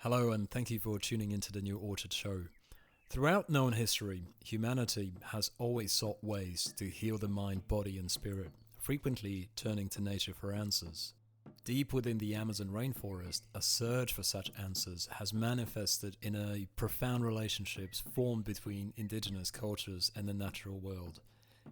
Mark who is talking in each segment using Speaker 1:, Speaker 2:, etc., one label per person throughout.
Speaker 1: Hello, and thank you for tuning into the New Orchid Show. Throughout known history, humanity has always sought ways to heal the mind, body, and spirit, frequently turning to nature for answers. Deep within the Amazon rainforest, a search for such answers has manifested in a profound relationships formed between indigenous cultures and the natural world.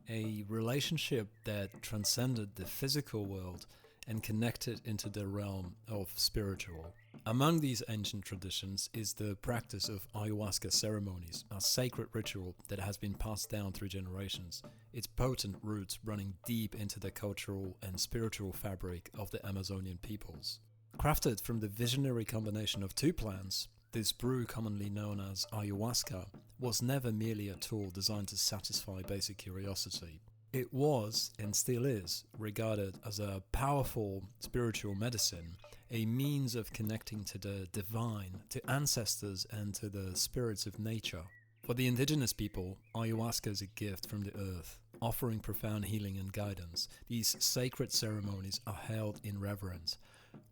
Speaker 1: A relationship that transcended the physical world and connected into the realm of spiritual. Among these ancient traditions is the practice of ayahuasca ceremonies, a sacred ritual that has been passed down through generations, its potent roots running deep into the cultural and spiritual fabric of the Amazonian peoples. Crafted from the visionary combination of two plants, this brew, commonly known as ayahuasca, was never merely a tool designed to satisfy basic curiosity. It was, and still is, regarded as a powerful spiritual medicine, a means of connecting to the divine, to ancestors, and to the spirits of nature. For the indigenous people, ayahuasca is a gift from the earth, offering profound healing and guidance. These sacred ceremonies are held in reverence,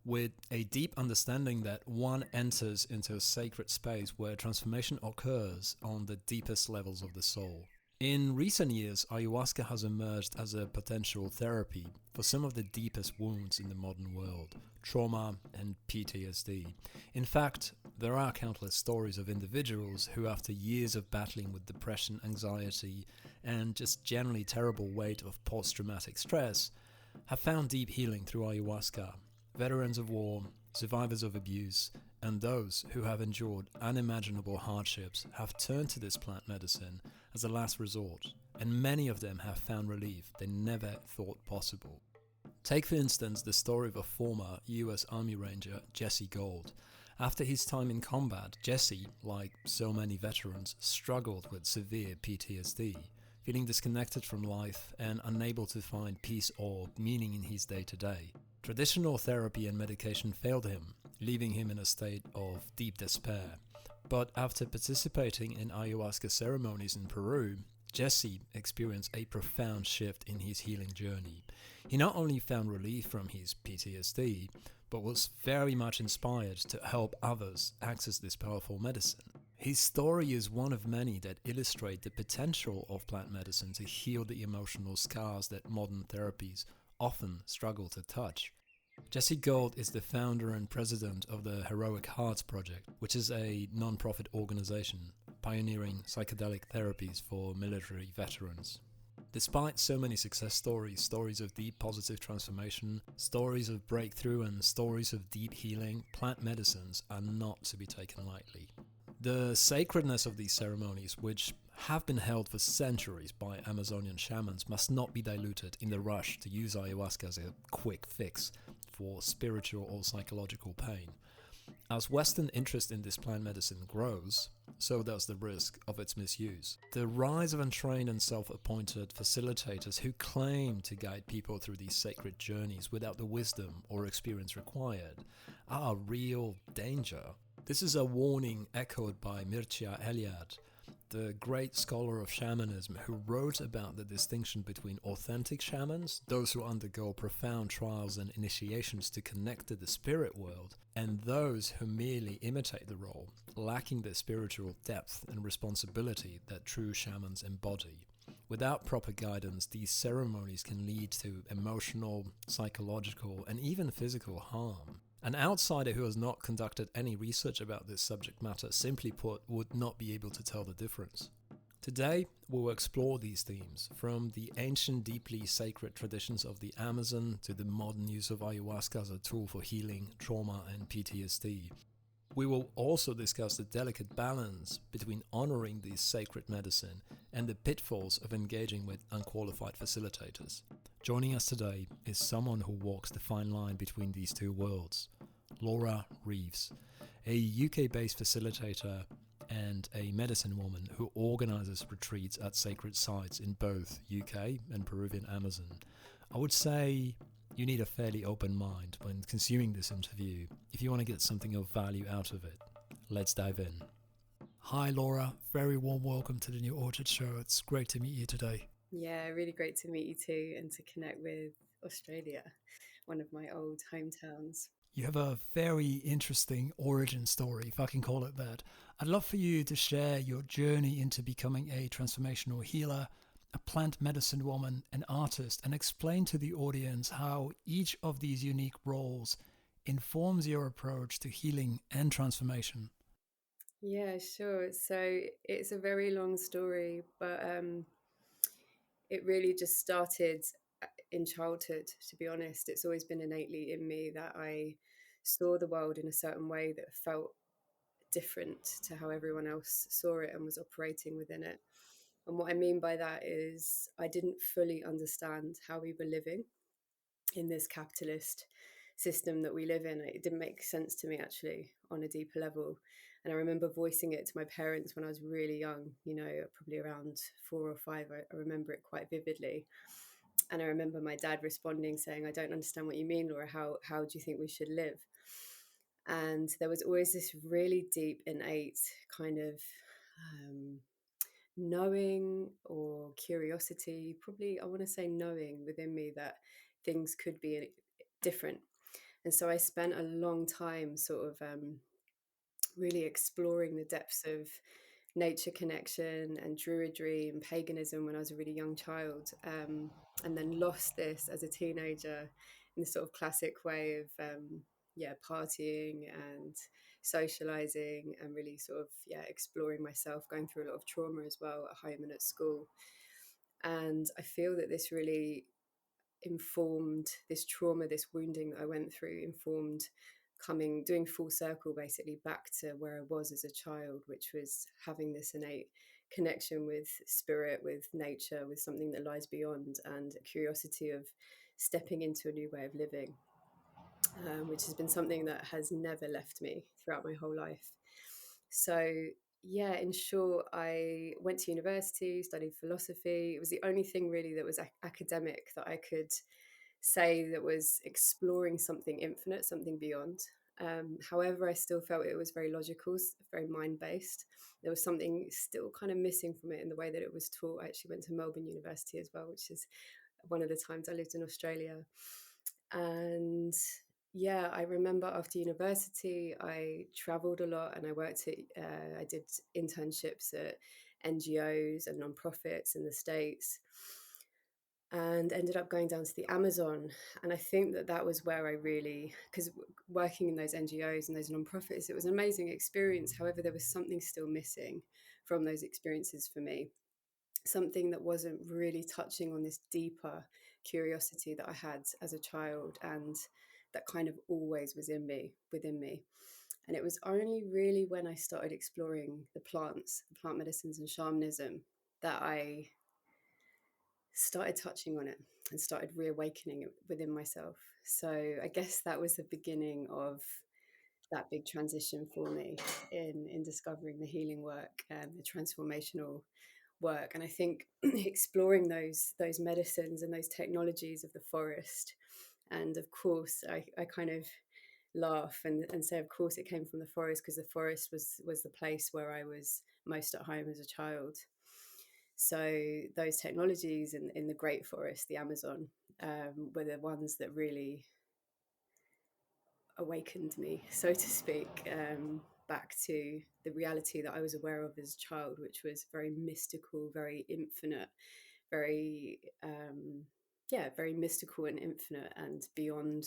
Speaker 1: with a deep understanding that one enters into a sacred space where transformation occurs on the deepest levels of the soul. In recent years, ayahuasca has emerged as a potential therapy for some of the deepest wounds in the modern world, trauma and PTSD. In fact, there are countless stories of individuals who, after years of battling with depression, anxiety, and just generally terrible weight of post-traumatic stress, have found deep healing through ayahuasca. Veterans of war, survivors of abuse, and those who have endured unimaginable hardships have turned to this plant medicine as a last resort, and many of them have found relief they never thought possible. Take for instance the story of a former US Army Ranger, Jesse Gold. After his time in combat, Jesse, like so many veterans, struggled with severe PTSD, feeling disconnected from life and unable to find peace or meaning in his day-to-day. Traditional therapy and medication failed him, leaving him in a state of deep despair. But after participating in ayahuasca ceremonies in Peru, Jesse experienced a profound shift in his healing journey. He not only found relief from his PTSD, but was very much inspired to help others access this powerful medicine. His story is one of many that illustrate the potential of plant medicine to heal the emotional scars that modern therapies often struggle to touch. Jesse Gold is the founder and president of the Heroic Hearts Project, which is a non-profit organization pioneering psychedelic therapies for military veterans. Despite so many success stories, stories of deep positive transformation, stories of breakthrough, and stories of deep healing, plant medicines are not to be taken lightly. The sacredness of these ceremonies, which have been held for centuries by Amazonian shamans, must not be diluted in the rush to use ayahuasca as a quick fix for spiritual or psychological pain. As Western interest in this plant medicine grows, so does the risk of its misuse. The rise of untrained and self-appointed facilitators who claim to guide people through these sacred journeys without the wisdom or experience required are a real danger. This is a warning echoed by Mircea Eliade, the great scholar of shamanism who wrote about the distinction between authentic shamans, those who undergo profound trials and initiations to connect to the spirit world, and those who merely imitate the role, lacking the spiritual depth and responsibility that true shamans embody. Without proper guidance, these ceremonies can lead to emotional, psychological, and even physical harm. An outsider who has not conducted any research about this subject matter, simply put, would not be able to tell the difference. Today, we will explore these themes, from the ancient, deeply sacred traditions of the Amazon to the modern use of ayahuasca as a tool for healing, trauma, and PTSD. We will also discuss the delicate balance between honoring this sacred medicine and the pitfalls of engaging with unqualified facilitators. Joining us today is someone who walks the fine line between these two worlds, Laura Reeves, a UK-based facilitator and a medicine woman who organizes retreats at sacred sites in both UK and Peruvian Amazon. I would say you need a fairly open mind when consuming this interview if you want to get something of value out of it. Let's dive in. Hi Laura, very warm welcome to the New Orchid Show. It's great to meet you today.
Speaker 2: Yeah, really great to meet you too and to connect with Australia, one of my old hometowns.
Speaker 1: You have a very interesting origin story, if I can call it that. I'd love for you to share your journey into becoming a transformational healer, a plant medicine woman, an artist, and explain to the audience how each of these unique roles informs your approach to healing and transformation.
Speaker 2: Yeah, sure. So it's a very long story, but it really just started in childhood, to be honest. It's always been innately in me that I saw the world in a certain way that felt different to how everyone else saw it and was operating within it. And what I mean by that is I didn't fully understand how we were living in this capitalist system that we live in. It didn't make sense to me actually on a deeper level. And I remember voicing it to my parents when I was really young, probably around 4 or 5. I remember it quite vividly. And I remember my dad responding saying, "I don't understand what you mean, Laura. How do you think we should live?" And there was always this really deep, innate kind of um, knowing or curiosity, probably I want to say knowing within me that things could be different. And so I spent a long time sort of really exploring the depths of nature connection and druidry and paganism when I was a really young child, and then lost this as a teenager in the sort of classic way of partying and socializing and really sort of exploring myself, going through a lot of trauma as well at home and at school. And I feel that this really informed this trauma, this wounding that I went through, informed doing full circle basically back to where I was as a child, which was having this innate connection with spirit, with nature, with something that lies beyond, and a curiosity of stepping into a new way of living, which has been something that has never left me throughout my whole life. So, yeah, in short, I went to university, studied philosophy. It was the only thing really that was academic that I could say that was exploring something infinite, something beyond. However, I still felt it was very logical, very mind based. There was something still kind of missing from it in the way that it was taught. I actually went to Melbourne University as well, which is one of the times I lived in Australia. And yeah, I remember after university, I traveled a lot and I I did internships at NGOs and nonprofits in the States, and ended up going down to the Amazon. And I think that that was where I really, because working in those NGOs and those nonprofits, it was an amazing experience. However, there was something still missing from those experiences for me, something that wasn't really touching on this deeper curiosity that I had as a child and that kind of always was within me. And it was only really when I started exploring the plants, the plant medicines and shamanism, that I started touching on it and started reawakening it within myself. So I guess that was the beginning of that big transition for me in discovering the healing work and the transformational work. And I think exploring those medicines and those technologies of the forest. And of course, I kind of laugh and say, of course, it came from the forest, because the forest was the place where I was most at home as a child. So those technologies in the Great Forest, the Amazon, were the ones that really awakened me, so to speak, back to the reality that I was aware of as a child, which was very mystical, very infinite, very very mystical and infinite and beyond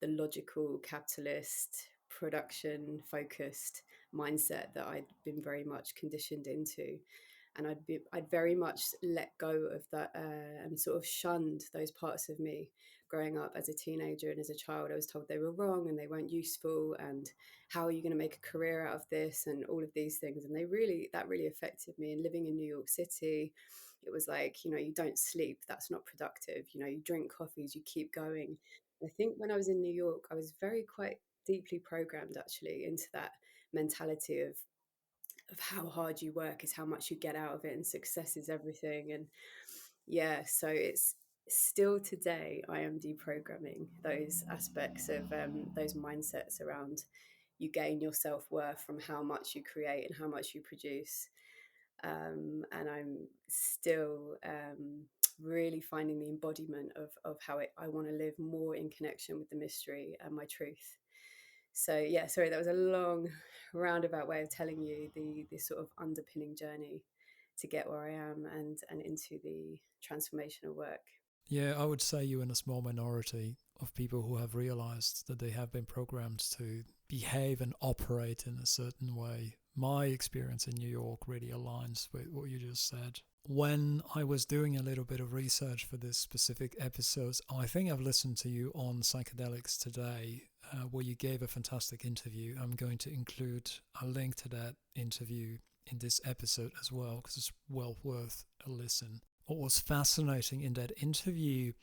Speaker 2: the logical capitalist production focused mindset that I'd been very much conditioned into. And I'd very much let go of that, and sort of shunned those parts of me growing up as a teenager and as a child. I was told they were wrong and they weren't useful, and how are you going to make a career out of this, and all of these things. And that really affected me. And living in New York City, it was like, you don't sleep, that's not productive. You drink coffees, you keep going. I think when I was in New York, I was very quite deeply programmed actually into that mentality of how hard you work is how much you get out of it, and success is everything. And yeah, so it's still today I am deprogramming those aspects of those mindsets around you gain your self-worth from how much you create and how much you produce. And I'm still really finding the embodiment of how I want to live more in connection with the mystery and my truth. So yeah, sorry, that was a long roundabout way of telling you the sort of underpinning journey to get where I am and into the transformational work.
Speaker 1: Yeah, I would say you're in a small minority of people who have realized that they have been programmed to behave and operate in a certain way. My experience in New York really aligns with what you just said. When I was doing a little bit of research for this specific episode, I think I've listened to you on psychedelics today, where you gave a fantastic interview. I'm going to include a link to that interview in this episode as well, because it's well worth a listen. What was fascinating in that interview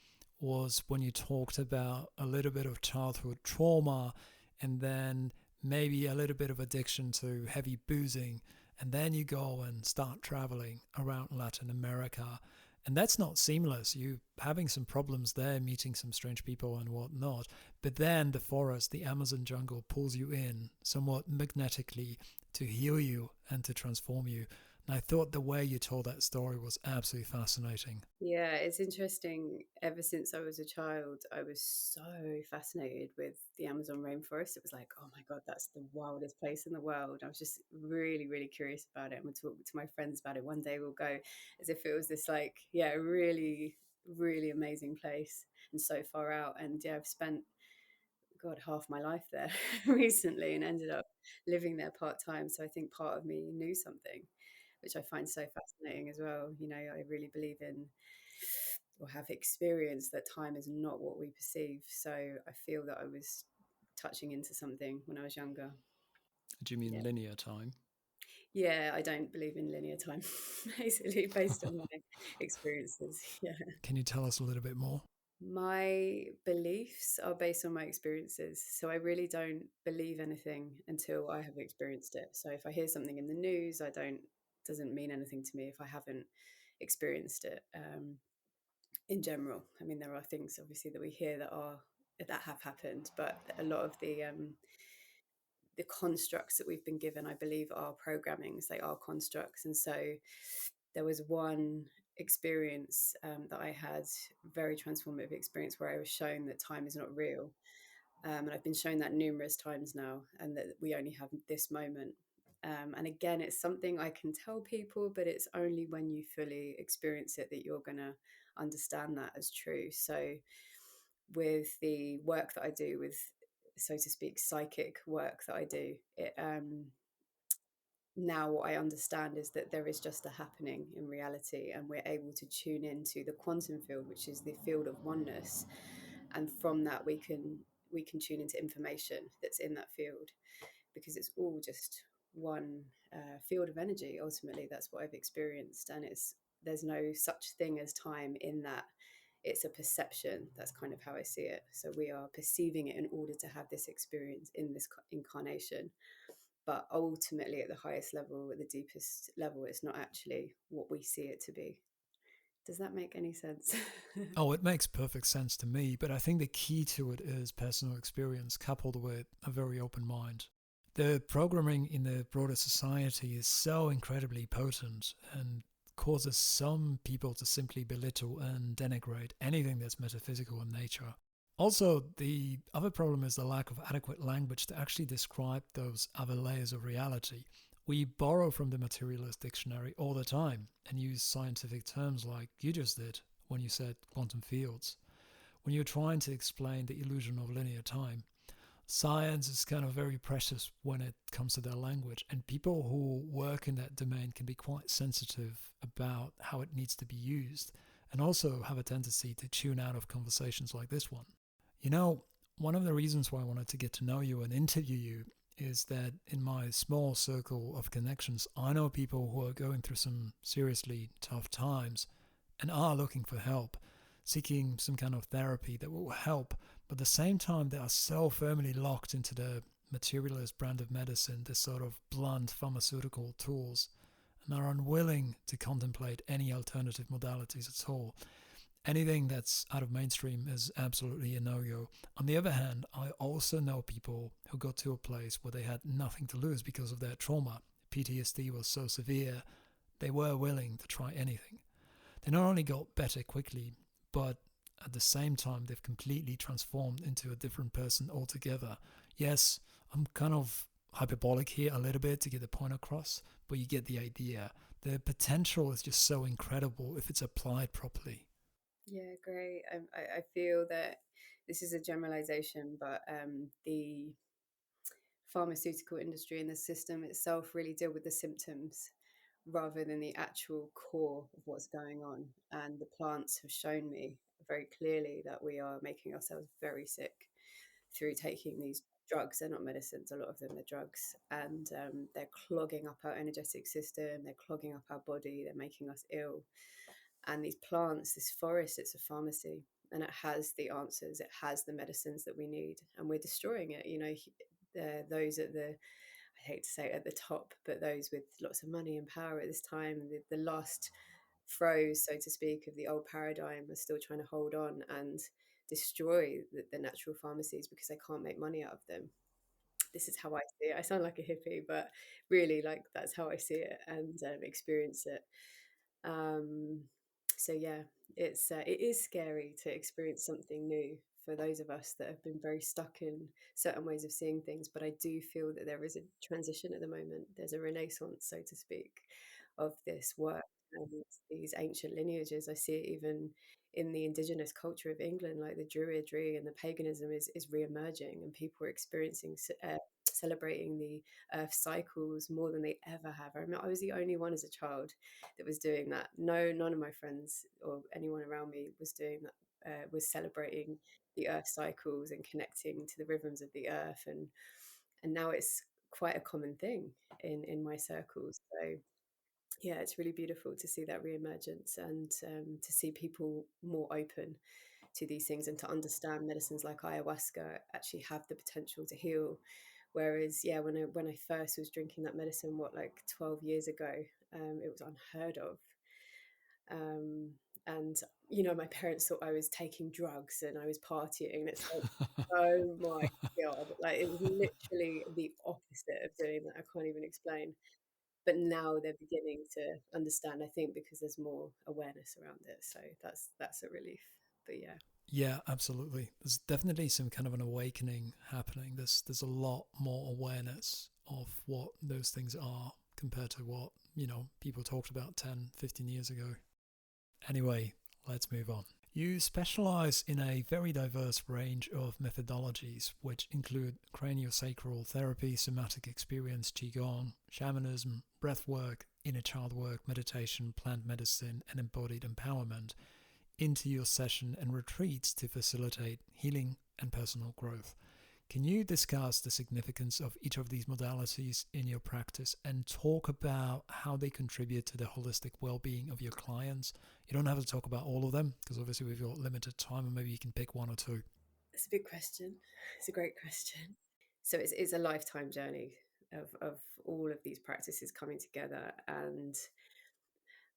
Speaker 1: was when you talked about a little bit of childhood trauma and then maybe a little bit of addiction to heavy boozing, and then you go and start traveling around Latin America. And that's not seamless. You having some problems there, meeting some strange people and whatnot. But then the forest, the Amazon jungle, pulls you in somewhat magnetically to heal you and to transform you. And I thought the way you told that story was absolutely fascinating.
Speaker 2: Yeah, it's interesting. Ever since I was a child, I was so fascinated with the Amazon rainforest. It was like, oh my God, that's the wildest place in the world. I was just really, really curious about it and would talk to my friends about it. One day we'll go, as if it was this like, yeah, really, really amazing place and so far out. And yeah, I've spent, God, half my life there recently and ended up living there part time. So I think part of me knew something, which I find so fascinating as well. You know, I really believe in or have experienced that time is not what we perceive. So I feel that I was touching into something when I was younger.
Speaker 1: Do you mean
Speaker 2: Yeah.
Speaker 1: linear time?
Speaker 2: Yeah, I don't believe in linear time, basically, based on my experiences. Yeah.
Speaker 1: Can you tell us a little bit more?
Speaker 2: My beliefs are based on my experiences. So I really don't believe anything until I have experienced it. So if I hear something in the news, I don't, doesn't mean anything to me if I haven't experienced it. In general, I mean, there are things obviously that we hear that have happened, but a lot of the constructs that we've been given, I believe, are programmings. They are constructs, and so there was one experience that I had, very transformative experience, where I was shown that time is not real, and I've been shown that numerous times now, and that we only have this moment. And again, it's something I can tell people, but it's only when you fully experience it that you're going to understand that as true. So, with the work that I do, with, so to speak, psychic work that I do, it now what I understand is that there is just a happening in reality, and we're able to tune into the quantum field, which is the field of oneness, and from that we can tune into information that's in that field, because it's all just one field of energy. Ultimately, that's what I've experienced, and there's no such thing as time in that. It's a perception. That's kind of how I see it. So we are perceiving it in order to have this experience in this incarnation, but ultimately at the highest level, at the deepest level, it's not actually what we see it to be. Does that make any sense?
Speaker 1: Oh, it makes perfect sense to me, but I think the key to it is personal experience coupled with a very open mind. The programming in the broader society is so incredibly potent and causes some people to simply belittle and denigrate anything that's metaphysical in nature. Also, the other problem is the lack of adequate language to actually describe those other layers of reality. We borrow from the materialist dictionary all the time and use scientific terms like you just did when you said quantum fields. When you're trying to explain the illusion of linear time, science is kind of very precious when it comes to their language, and people who work in that domain can be quite sensitive about how it needs to be used and also have a tendency to tune out of conversations like this one. You know, one of the reasons why I wanted to get to know you and interview you is that in my small circle of connections, I know people who are going through some seriously tough times and are looking for help, seeking some kind of therapy that will help, but at the same time, they are so firmly locked into the materialist brand of medicine, this sort of blunt pharmaceutical tools, and are unwilling to contemplate any alternative modalities at all. Anything that's out of mainstream is absolutely a no-go. On the other hand, I also know people who got to a place where they had nothing to lose because of their trauma. PTSD was so severe, they were willing to try anything. They not only got better quickly, but at the same time, they've completely transformed into a different person altogether. Yes, I'm kind of hyperbolic here a little bit to get the point across, but you get the idea. The potential is just so incredible if it's applied properly.
Speaker 2: Yeah, great. I feel that this is a generalization, but the pharmaceutical industry and the system itself really deal with the symptoms rather than the actual core of what's going on. And the plants have shown me very clearly that we are making ourselves very sick through taking these drugs. They're not medicines, a lot of them are drugs. And they're clogging up our energetic system, they're clogging up our body, they're making us ill. And these plants, this forest, it's a pharmacy, and it has the answers, it has the medicines that we need, and we're destroying it. You know, those at the, I hate to say it, at the top, but those with lots of money and power at this time, the last throes, so to speak, of the old paradigm are still trying to hold on and destroy the natural pharmacies because they can't make money out of them. This is how I see it. I sound like a hippie, but really, like, that's how I see it and experience it. Um, so yeah, it is scary to experience something new for those of us that have been very stuck in certain ways of seeing things. But I do feel that there is a transition at the moment. There's a renaissance, so to speak, of this work and these ancient lineages. I see it even in the indigenous culture of England, like the Druidry and the paganism is re-emerging, and people are experiencing celebrating the earth cycles more than they ever have. I remember I was the only one as a child that was doing that. No, none of my friends or anyone around me was doing that. Was celebrating the earth cycles and connecting to the rhythms of the earth, and now it's quite a common thing in my circles. So yeah, it's really beautiful to see that reemergence and to see people more open to these things and to understand medicines like ayahuasca actually have the potential to heal. Whereas, yeah, when I first was drinking that medicine, what, like 12 years ago, it was unheard of. Um, and my parents thought I was taking drugs and I was partying. It's like, oh my god, like it was literally the opposite of doing that. I can't even explain. But now they're beginning to understand, I think, because there's more awareness around it. So that's a relief. But yeah.
Speaker 1: Yeah, absolutely. There's definitely some kind of an awakening happening. There's a lot more awareness of what those things are compared to what, people talked about 10, 15 years ago. Anyway, let's move on. You specialize in a very diverse range of methodologies, which include craniosacral therapy, somatic experience, QiGong, shamanism, breathwork, inner child work, meditation, plant medicine, and embodied empowerment into your session and retreats to facilitate healing and personal growth. Can you discuss the significance of each of these modalities in your practice and talk about how they contribute to the holistic well-being of your clients? You don't have to talk about all of them because obviously we've got limited time, and maybe you can pick one or two.
Speaker 2: It's a big question. It's a great question. So it's a lifetime journey of all of these practices coming together. And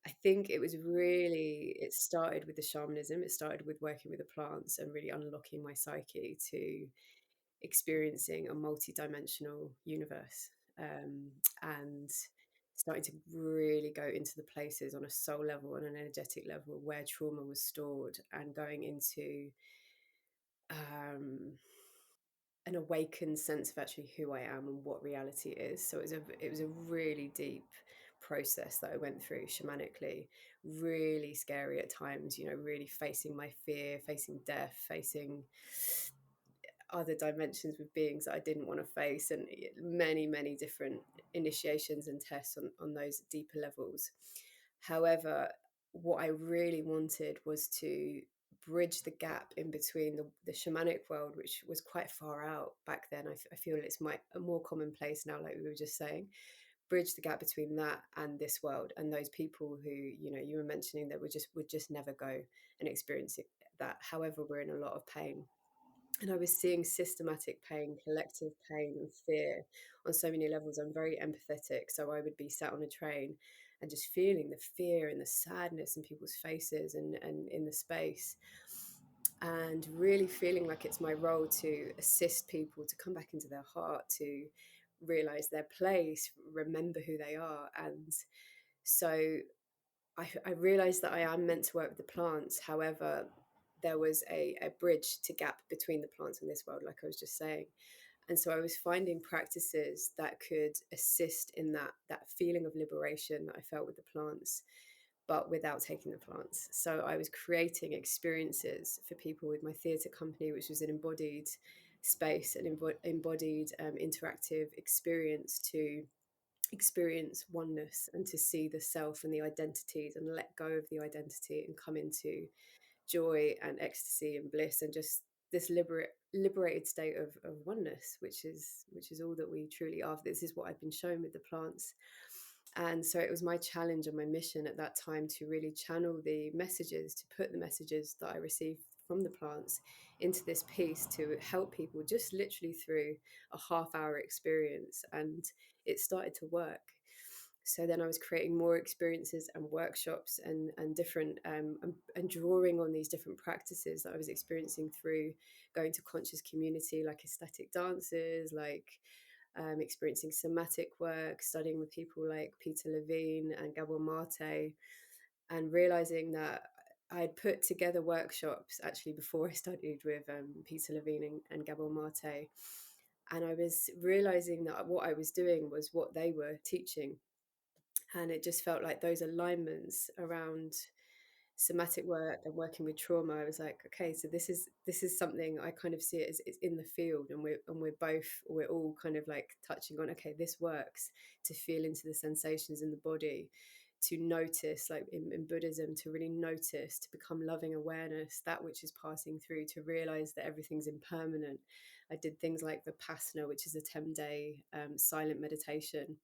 Speaker 2: I think it started with the shamanism. It started with working with the plants and really unlocking my psyche to experiencing a multi-dimensional universe, and starting to really go into the places on a soul level and an energetic level where trauma was stored, and going into um, an awakened sense of actually who I am and what reality is. So it was a really deep process that I went through shamanically, really scary at times, really facing my fear, facing death, facing other dimensions with beings that I didn't want to face, and many, many different initiations and tests on those deeper levels. However, what I really wanted was to bridge the gap in between the shamanic world, which was quite far out back then. I feel it's a more commonplace now, like we were just saying. Bridge the gap between that and this world, and those people who you were mentioning that would just never go and experience that. However, we're in a lot of pain, and I was seeing systematic pain, collective pain, and fear on so many levels. I'm very empathetic, so I would be sat on a train and just feeling the fear and the sadness in people's faces and in the space, and really feeling like it's my role to assist people to come back into their heart, to realize their place, remember who they are. And so I realized that I am meant to work with the plants. However, there was a bridge to gap between the plants and this world, like I was just saying. And so I was finding practices that could assist in that feeling of liberation that I felt with the plants, but without taking the plants. So I was creating experiences for people with my theatre company, which was an embodied space, an embodied interactive experience to experience oneness and to see the self and the identities and let go of the identity and come into joy and ecstasy and bliss and just this liberated state of oneness, which is all that we truly are. This is what I've been shown with the plants. And so it was my challenge and my mission at that time to really channel the messages, to put the messages that I received from the plants into this piece to help people just literally through a half-hour experience. And it started to work. So then I was creating more experiences and workshops and different and drawing on these different practices that I was experiencing through going to conscious community, like ecstatic dances, like experiencing somatic work, studying with people like Peter Levine and Gabor Mate, and realizing that I had put together workshops actually before I studied with Peter Levine and Gabor Mate. And I was realizing that what I was doing was what they were teaching. And it just felt like those alignments around somatic work and working with trauma, I was like, okay, so this is something I kind of see it as it's in the field, and we're all kind of like touching on, okay, this works, to feel into the sensations in the body, to notice, like in Buddhism, to really notice, to become loving awareness, that which is passing through, to realize that everything's impermanent. I did things like Vipassana, which is a 10-day silent meditation,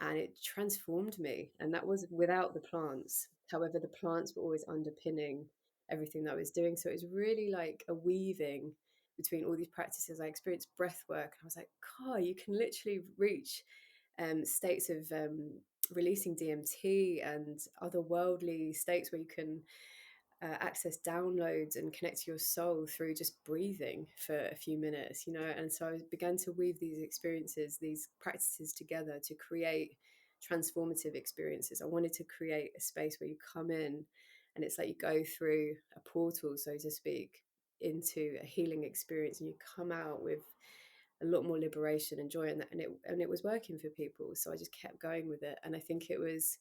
Speaker 2: and it transformed me. And that was without the plants. However, the plants were always underpinning everything that I was doing. So it was really like a weaving between all these practices. I experienced breath work, and I was like, God, you can literally reach states of releasing DMT and otherworldly states where you can access downloads and connect to your soul through just breathing for a few minutes, you know. And so I began to weave these experiences, these practices together to create transformative experiences. I wanted to create a space where you come in and it's like you go through a portal, so to speak, into a healing experience, and you come out with a lot more liberation and joy, and it was working for people. So I just kept going with it. And I think it was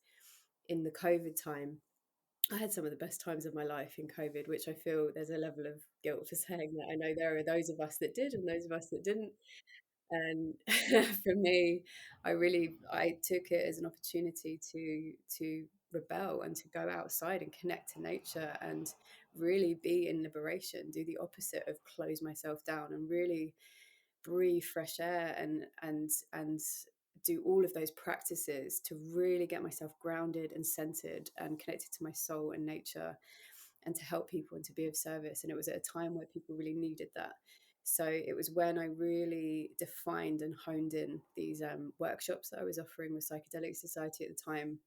Speaker 2: in the COVID time I had some of the best times of my life in COVID, which I feel there's a level of guilt for saying that. I know there are those of us that did and those of us that didn't. And for me, I took it as an opportunity to rebel and to go outside and connect to nature and really be in liberation, do the opposite of close myself down, and really breathe fresh air and do all of those practices to really get myself grounded and centered and connected to my soul and nature, and to help people and to be of service. And it was at a time where people really needed that. So it was when I really defined and honed in these workshops that I was offering with Psychedelic Society at the time.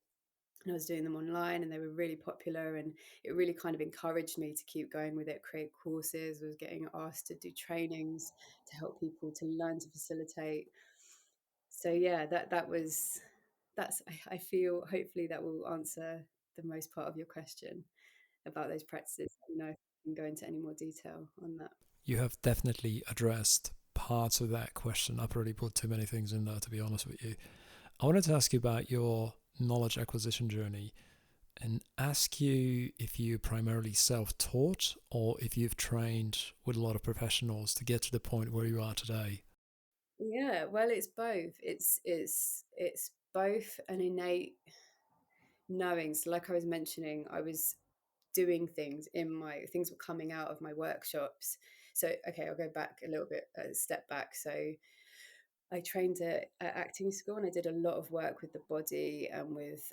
Speaker 2: And I was doing them online, and they were really popular, and it really kind of encouraged me to keep going with it, create courses, was getting asked to do trainings to help people to learn to facilitate. So yeah, that's I feel hopefully that will answer the most part of your question about those practices. I don't know if I can go into any more detail on that.
Speaker 1: You have definitely addressed parts of that question. I probably put too many things in there, to be honest with you. I wanted to ask you about your knowledge acquisition journey and ask you if you primarily self-taught or if you've trained with a lot of professionals to get to the point where you are today.
Speaker 2: Yeah, well, it's both. It's both an innate knowing. So, like I was mentioning, I was doing things in my things were coming out of my workshops. So, okay, I'll go back a little bit, a step back. So, I trained at acting school, and I did a lot of work with the body and with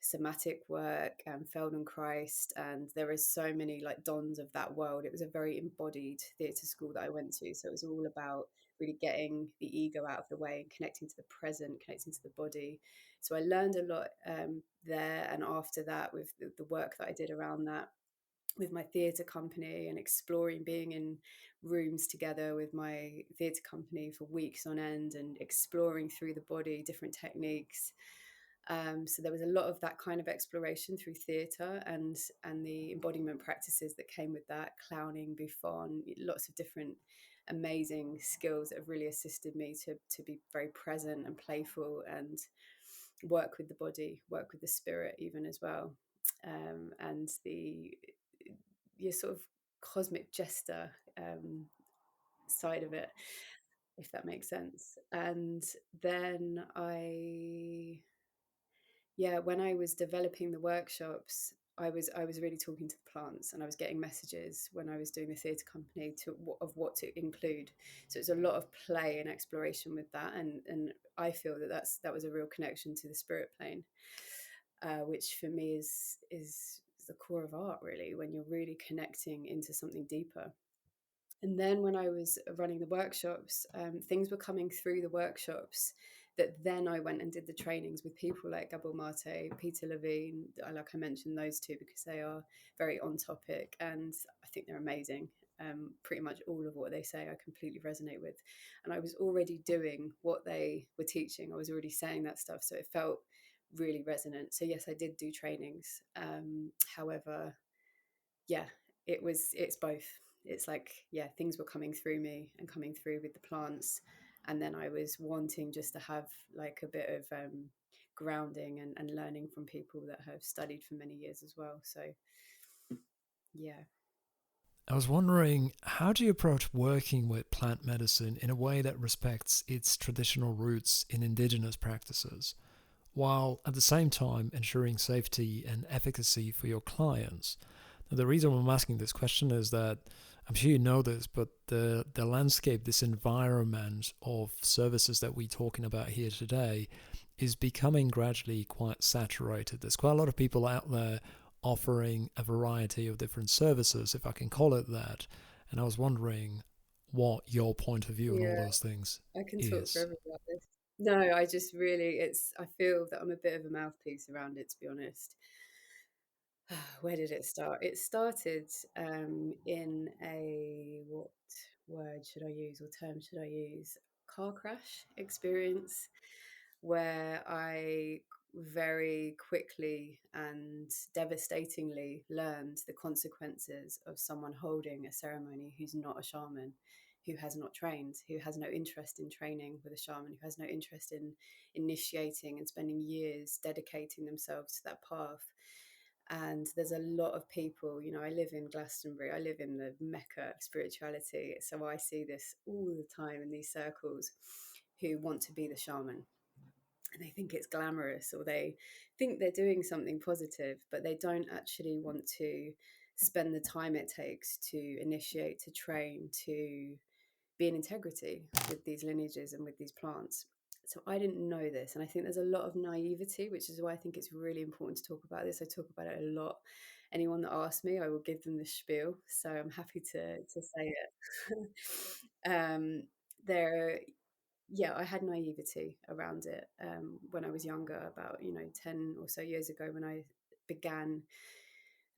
Speaker 2: somatic work and Feldenkrais. And there are so many like dons of that world. It was a very embodied theatre school that I went to. So it was all about really getting the ego out of the way and connecting to the present, connecting to the body. So I learned a lot there. And after that, with the work that I did around that, with my theatre company, and exploring being in rooms together with my theatre company for weeks on end and exploring through the body different techniques. So there was a lot of that kind of exploration through theatre and the embodiment practices that came with that, clowning, bouffon, lots of different amazing skills that have really assisted me to be very present and playful and work with the body, work with the spirit even as well. And the your sort of cosmic jester side of it, if that makes sense. And then when I was developing the workshops, I was really talking to the plants, and I was getting messages when I was doing the theatre company of what to include. So it's a lot of play and exploration with that, and I feel that was a real connection to the spirit plane, which for me is the core of art, really, when you're really connecting into something deeper. And then when I was running the workshops, things were coming through the workshops that then I went and did the trainings with people like Gabor Mate, Peter Levine. Like I mentioned those two because they are very on topic and I think they're amazing. Pretty much all of what they say I completely resonate with. And I was already doing what they were teaching. I was already saying that stuff. So it felt really resonant. So yes, I did do trainings. However, yeah, it's both. It's like, yeah, things were coming through me and coming through with the plants, and then I was wanting just to have like a bit of grounding and learning from people that have studied for many years as well. So yeah.
Speaker 1: I was wondering, how do you approach working with plant medicine in a way that respects its traditional roots in indigenous practices, while at the same time ensuring safety and efficacy for your clients? Now, the reason I'm asking this question is that I'm sure you know this, but the landscape, this environment of services that we're talking about here today, is becoming gradually quite saturated. There's quite a lot of people out there offering a variety of different services, if I can call it that. And I was wondering what your point of view on all
Speaker 2: Yeah,
Speaker 1: those things
Speaker 2: I can talk
Speaker 1: is.
Speaker 2: forever about this. No, I just really, I feel that I'm a bit of a mouthpiece around it, to be honest. Where did it start? It started in what word should I use or term should I use? Car crash experience, where I very quickly and devastatingly learned the consequences of someone holding a ceremony who's not a shaman, who has not trained, who has no interest in training with a shaman, who has no interest in initiating and spending years dedicating themselves to that path. And there's a lot of people, I live in Glastonbury, I live in the mecca of spirituality, so I see this all the time in these circles, who want to be the shaman, and they think it's glamorous, or they think they're doing something positive, but they don't actually want to spend the time it takes to initiate, to train, to be in integrity with these lineages and with these plants. So I didn't know this, and I think there's a lot of naivety, which is why I think it's really important to talk about this. I talk about it a lot. Anyone that asks me, I will give them the spiel, so I'm happy to say it. There, yeah, I had naivety around it when I was younger, about 10 or so years ago, when I began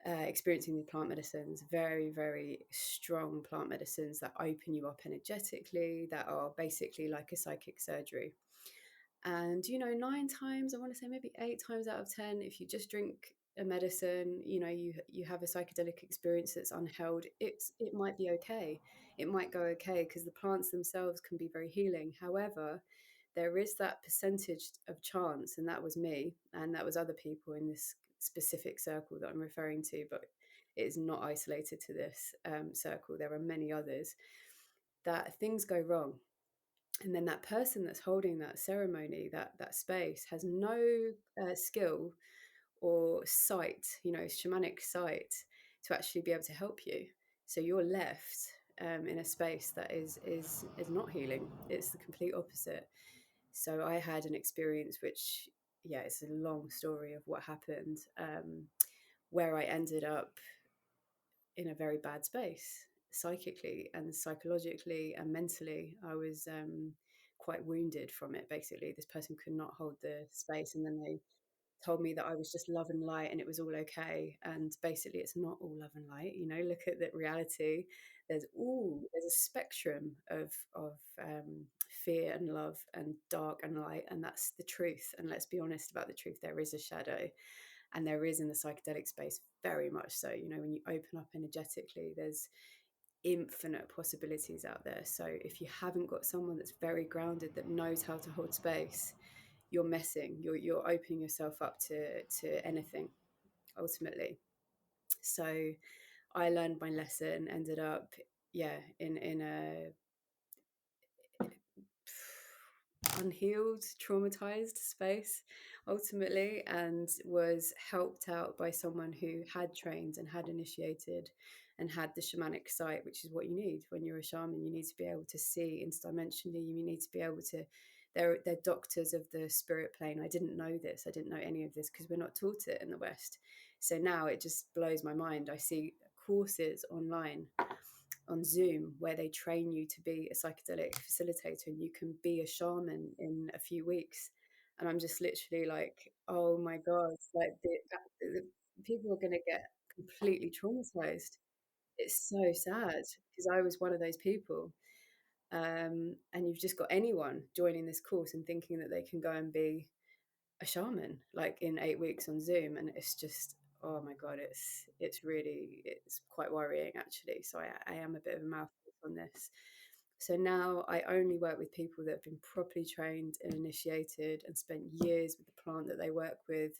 Speaker 2: experiencing the plant medicines, very, very strong plant medicines that open you up energetically, that are basically like a psychic surgery. And, 9 times, I want to say maybe 8 times out of 10, if you just drink a medicine, you have a psychedelic experience that's unheld, it might be okay. It might go okay because the plants themselves can be very healing. However, there is that percentage of chance, and that was me, and that was other people in this specific circle that I'm referring to, but it is not isolated to this circle. There are many others, that things go wrong, and then that person that's holding that ceremony, that space, has no skill or sight, shamanic sight, to actually be able to help you. So you're left in a space that is not healing. It's the complete opposite. So I had an experience which, yeah, it's a long story of what happened, where I ended up in a very bad space, psychically and psychologically and mentally. I was quite wounded from it. Basically, this person could not hold the space, and then they told me that I was just love and light and it was all okay. And basically, it's not all love and light. Look at the reality. There's a spectrum of fear and love and dark and light, and that's the truth. And let's be honest about the truth. There is a shadow, and there is in the psychedelic space, very much so. When you open up energetically, there's infinite possibilities out there. So if you haven't got someone that's very grounded, that knows how to hold space, you're messing. You're opening yourself up to anything ultimately. So I learned my lesson. Ended up, yeah, in a unhealed, traumatized space ultimately, and was helped out by someone who had trained and had initiated and had the shamanic sight, which is what you need when you're a shaman. You need to be able to see interdimensionally. You need to be able to, they're doctors of the spirit plane. I didn't know this. I didn't know any of this because we're not taught it in the West. So now it just blows my mind. I see courses online on Zoom where they train you to be a psychedelic facilitator, and you can be a shaman in a few weeks. And I'm just literally like, oh my God, like the people are going to get completely traumatized. It's so sad because I was one of those people. And you've just got anyone joining this course and thinking that they can go and be a shaman like in 8 weeks on Zoom, and it's just, oh my God, it's quite worrying actually. So I am a bit of a mouthpiece on this. So now I only work with people that have been properly trained and initiated and spent years with the plant that they work with,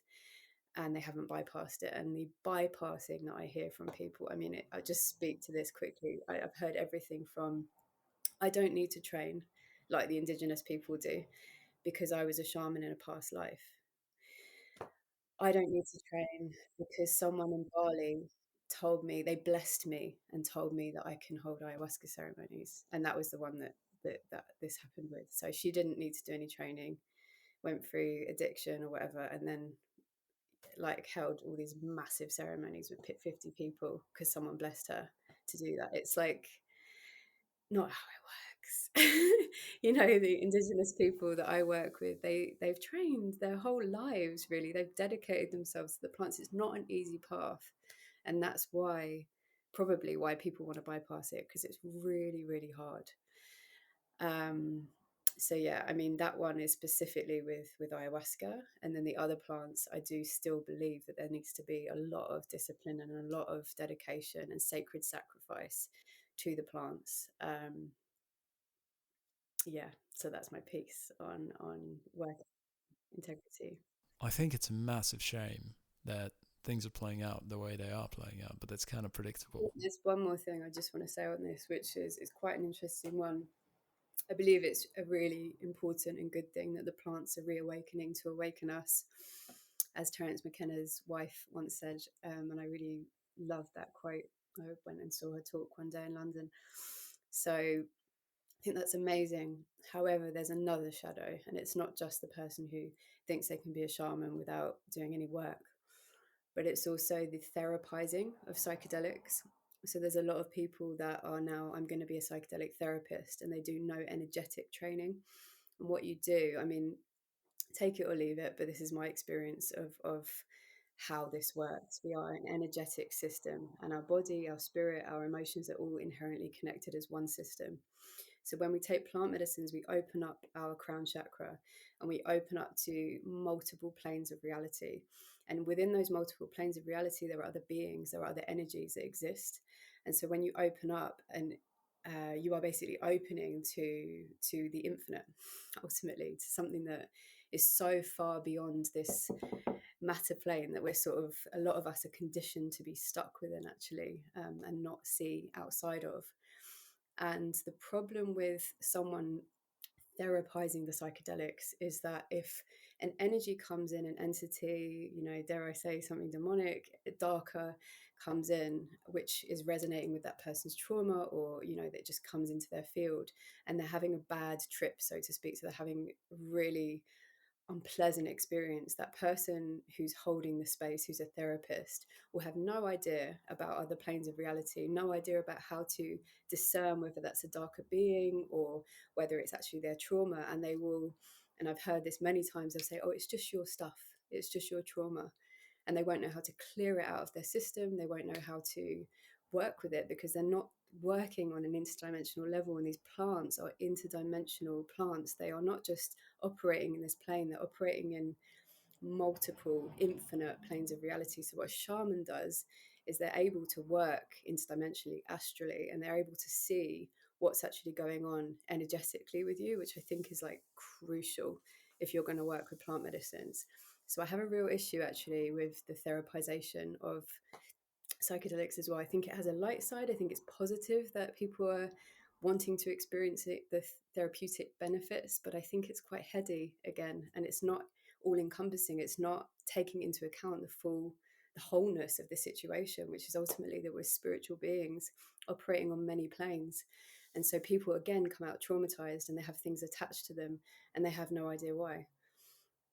Speaker 2: and they haven't bypassed it. And the bypassing that I hear from people, I mean, I just speak to this quickly. I've heard everything from, I don't need to train like the indigenous people do because I was a shaman in a past life. I don't need to train because someone in Bali told me, they blessed me and told me that I can hold ayahuasca ceremonies. And that was the one that this happened with. So she didn't need to do any training, went through addiction or whatever, and then like held all these massive ceremonies with 50 people because someone blessed her to do that. It's like not how it works. You know, the indigenous people that I work with, they've trained their whole lives, really. They've dedicated themselves to the plants. It's not an easy path. And that's why, probably why people want to bypass it, because it's really, really hard. So yeah, I mean, that one is specifically with ayahuasca, and then the other plants, I do still believe that there needs to be a lot of discipline and a lot of dedication and sacred sacrifice to the plants. Yeah, so that's my piece on work integrity.
Speaker 1: I think it's a massive shame that things are playing out the way they are playing out, but that's kind of predictable.
Speaker 2: There's one more thing I just want to say on this, which is quite an interesting one. I believe it's a really important and good thing that the plants are reawakening to awaken us, as Terence McKenna's wife once said, and I really love that quote. I went and saw her talk one day in London. So I think that's amazing. However, there's another shadow, and it's not just the person who thinks they can be a shaman without doing any work, but it's also the therapizing of psychedelics. So there's a lot of people that are now, I'm going to be a psychedelic therapist, and they do no energetic training. And what you do, I mean, take it or leave it, but this is my experience of how this works. We are an energetic system, and our body, our spirit, our emotions are all inherently connected as one system. So when we take plant medicines, we open up our crown chakra and we open up to multiple planes of reality. And within those multiple planes of reality, there are other beings, there are other energies that exist. And so when you open up, and you are basically opening to the infinite, ultimately, to something that is so far beyond this matter plane that we're sort of, a lot of us are conditioned to be stuck within, actually, and not see outside of. And the problem with someone therapizing the psychedelics is that if an energy comes in, an entity, you know, dare I say something demonic, darker comes in, which is resonating with that person's trauma, or, you know, that just comes into their field and they're having a bad trip, so to speak. So they're having really unpleasant experience, that person who's holding the space, who's a therapist, will have no idea about other planes of reality, no idea about how to discern whether that's a darker being or whether it's actually their trauma. And they will, and I've heard this many times, they'll say, oh, it's just your stuff, it's just your trauma. And they won't know how to clear it out of their system. They won't know how to work with it because they're not working on an interdimensional level. And these plants are interdimensional plants. They are not just operating in this plane, they're operating in multiple infinite planes of reality. So what a shaman does is they're able to work interdimensionally, astrally, and they're able to see what's actually going on energetically with you, which I think is like crucial if you're going to work with plant medicines. So I have a real issue actually with the therapization of psychedelics as well. I think it has a light side. I think it's positive that people are wanting to experience it, the therapeutic benefits, but I think it's quite heady again, and it's not all encompassing. It's not taking into account the wholeness of the situation, which is ultimately that we're spiritual beings operating on many planes. And so people again come out traumatized and they have things attached to them and they have no idea why.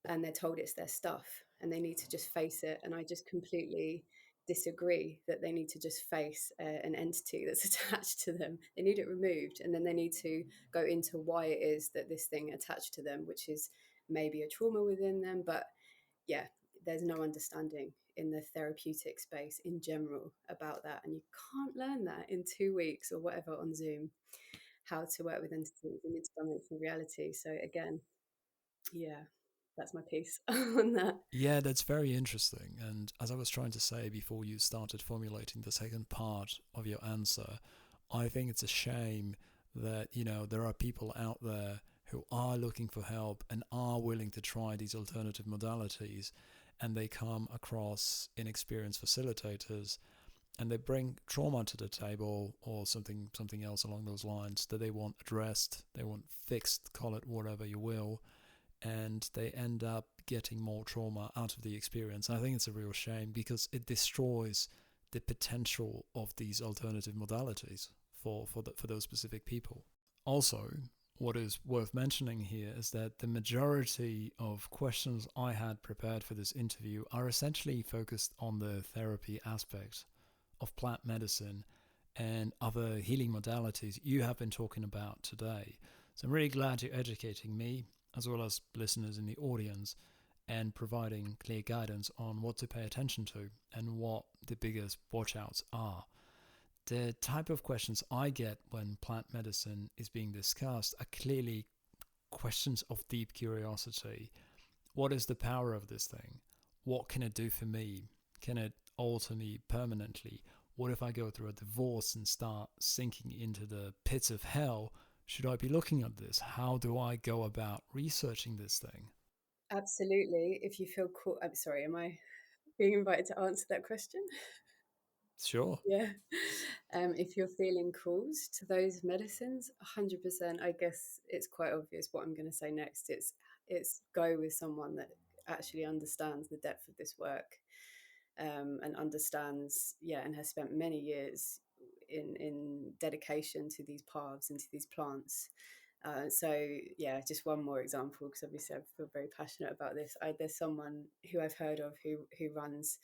Speaker 2: And they're told it's their stuff and they need to just face it. And I just completely disagree that they need to just face an entity that's attached to them. They need it removed, and then they need to go into why it is that this thing attached to them, which is maybe a trauma within them. But yeah, there's no understanding in the therapeutic space in general about that, and you can't learn that in 2 weeks or whatever on Zoom, how to work with entities in interdimensional reality. So again, yeah, that's my piece on that.
Speaker 1: Yeah, that's very interesting. And as I was trying to say before you started formulating the second part of your answer, I think it's a shame that, there are people out there who are looking for help and are willing to try these alternative modalities, and they come across inexperienced facilitators and they bring trauma to the table or something else along those lines that they want addressed, they want fixed, call it whatever you will, and they end up getting more trauma out of the experience. And I think it's a real shame because it destroys the potential of these alternative modalities for those specific people. Also, what is worth mentioning here is that the majority of questions I had prepared for this interview are essentially focused on the therapy aspect of plant medicine and other healing modalities you have been talking about today. So I'm really glad you're educating me, as well as listeners in the audience, and providing clear guidance on what to pay attention to and what the biggest watch-outs are. The type of questions I get when plant medicine is being discussed are clearly questions of deep curiosity. What is the power of this thing? What can it do for me? Can it alter me permanently? What if I go through a divorce and start sinking into the pits of hell? Should I be looking at this? How do I go about researching this thing?
Speaker 2: Absolutely. If you feel cool, I'm sorry, am I being invited to answer that question?
Speaker 1: Sure.
Speaker 2: Yeah. If you're feeling calls to those medicines, 100%, I guess it's quite obvious what I'm going to say next. It's go with someone that actually understands the depth of this work, and understands, yeah, and has spent many years in dedication to these paths and to these plants. So yeah, just one more example, because obviously I feel very passionate about this. There's someone who I've heard of who runs,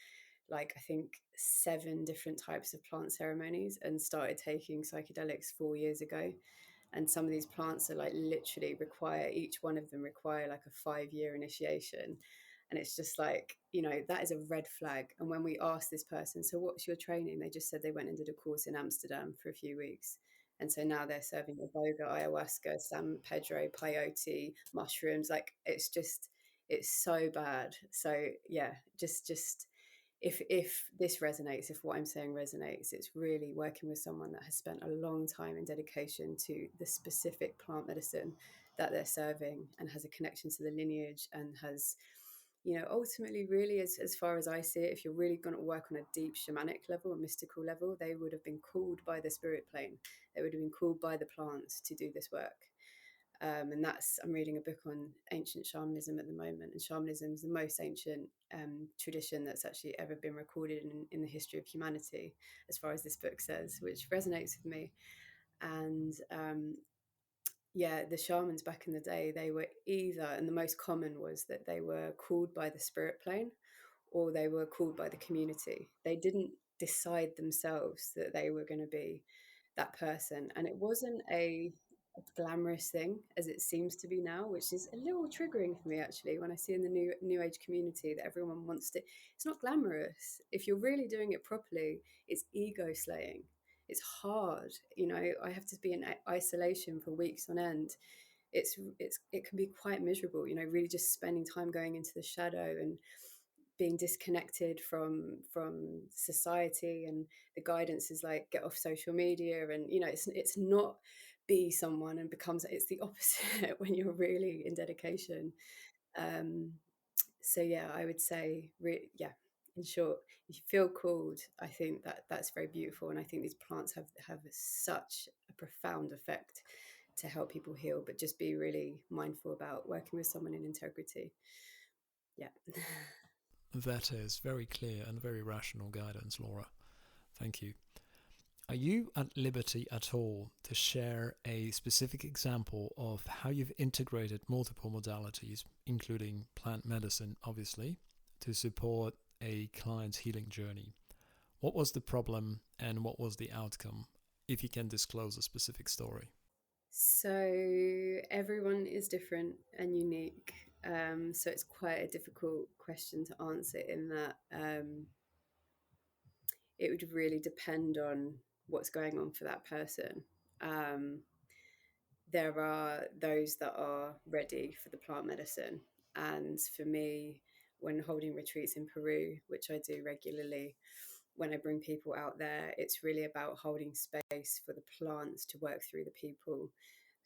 Speaker 2: like, I think 7 different types of plant ceremonies and started taking psychedelics 4 years ago. And some of these plants are like literally require, each one of them require like a 5-year initiation. And it's just like, that is a red flag. And when we asked this person, so what's your training? They just said they went and did a course in Amsterdam for a few weeks. And so now they're serving iboga, ayahuasca, San Pedro, peyote, mushrooms. Like, it's so bad. So yeah, just if this resonates, if what I'm saying resonates, it's really working with someone that has spent a long time in dedication to the specific plant medicine that they're serving, and has a connection to the lineage, and has, ultimately, really, as far as I see it, if you're really going to work on a deep shamanic level, a mystical level, they would have been called by the spirit plane. They would have been called by the plants to do this work. And I'm reading a book on ancient shamanism at the moment, and shamanism is the most ancient tradition that's actually ever been recorded in the history of humanity, as far as this book says, which resonates with me. And yeah, the shamans back in the day, they were either, and the most common was that they were called by the spirit plane, or they were called by the community. They didn't decide themselves that they were going to be that person. And it wasn't a glamorous thing as it seems to be now, which is a little triggering for me actually, when I see in the new age community that everyone wants to. It's not glamorous. If you're really doing it properly, it's ego slaying. It's hard. I have to be in isolation for weeks on end. It can be quite miserable, really just spending time going into the shadow and being disconnected from society, and the guidance is like get off social media, and it's not be someone, and becomes it's the opposite when you're really in dedication. um so yeah, I would say yeah, in short, if you feel called, I think that that's very beautiful, and I think these plants have such a profound effect to help people heal, but just be really mindful about working with someone in integrity. Yeah.
Speaker 1: That is very clear and very rational guidance, Laura. Thank you. Are you at liberty at all to share a specific example of how you've integrated multiple modalities, including plant medicine, obviously, to support a client's healing journey? What was the problem and what was the outcome, if you can disclose a specific story?
Speaker 2: So everyone is different and unique. So it's quite a difficult question to answer, in that it would really depend on what's going on for that person. Um, there are those that are ready for the plant medicine. And for me, when holding retreats in Peru, which I do regularly, when I bring people out there, it's really about holding space for the plants to work through the people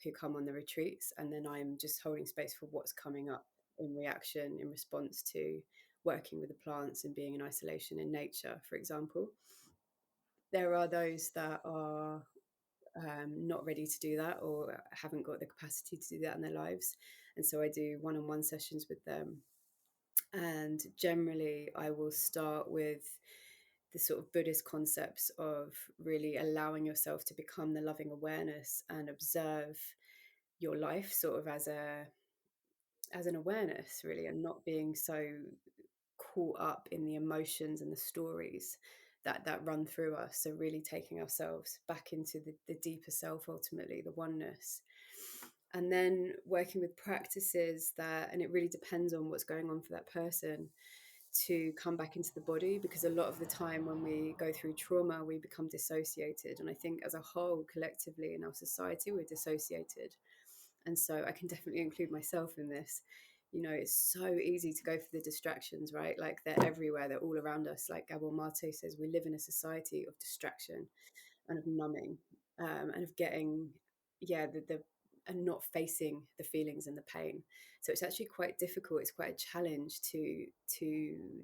Speaker 2: who come on the retreats. And then I'm just holding space for what's coming up in reaction, in response to working with the plants and being in isolation in nature, for example. There are those that are not ready to do that, or haven't got the capacity to do that in their lives. And so I do one-on-one sessions with them. And generally, I will start with the sort of Buddhist concepts of really allowing yourself to become the loving awareness and observe your life sort of as an awareness, really, and not being so caught up in the emotions and the stories that run through us. So really taking ourselves back into the deeper self, ultimately the oneness. And then working with practices that, and it really depends on what's going on for that person, to come back into the body, because a lot of the time when we go through trauma, we become dissociated. And I think as a whole, collectively in our society, we're dissociated. And so I can definitely include myself in this. It's so easy to go for the distractions, right? Like they're everywhere, they're all around us. Like Gabor Mate says, we live in a society of distraction and of numbing, and of getting, yeah, the and not facing the feelings and the pain. So it's actually quite difficult. It's quite a challenge to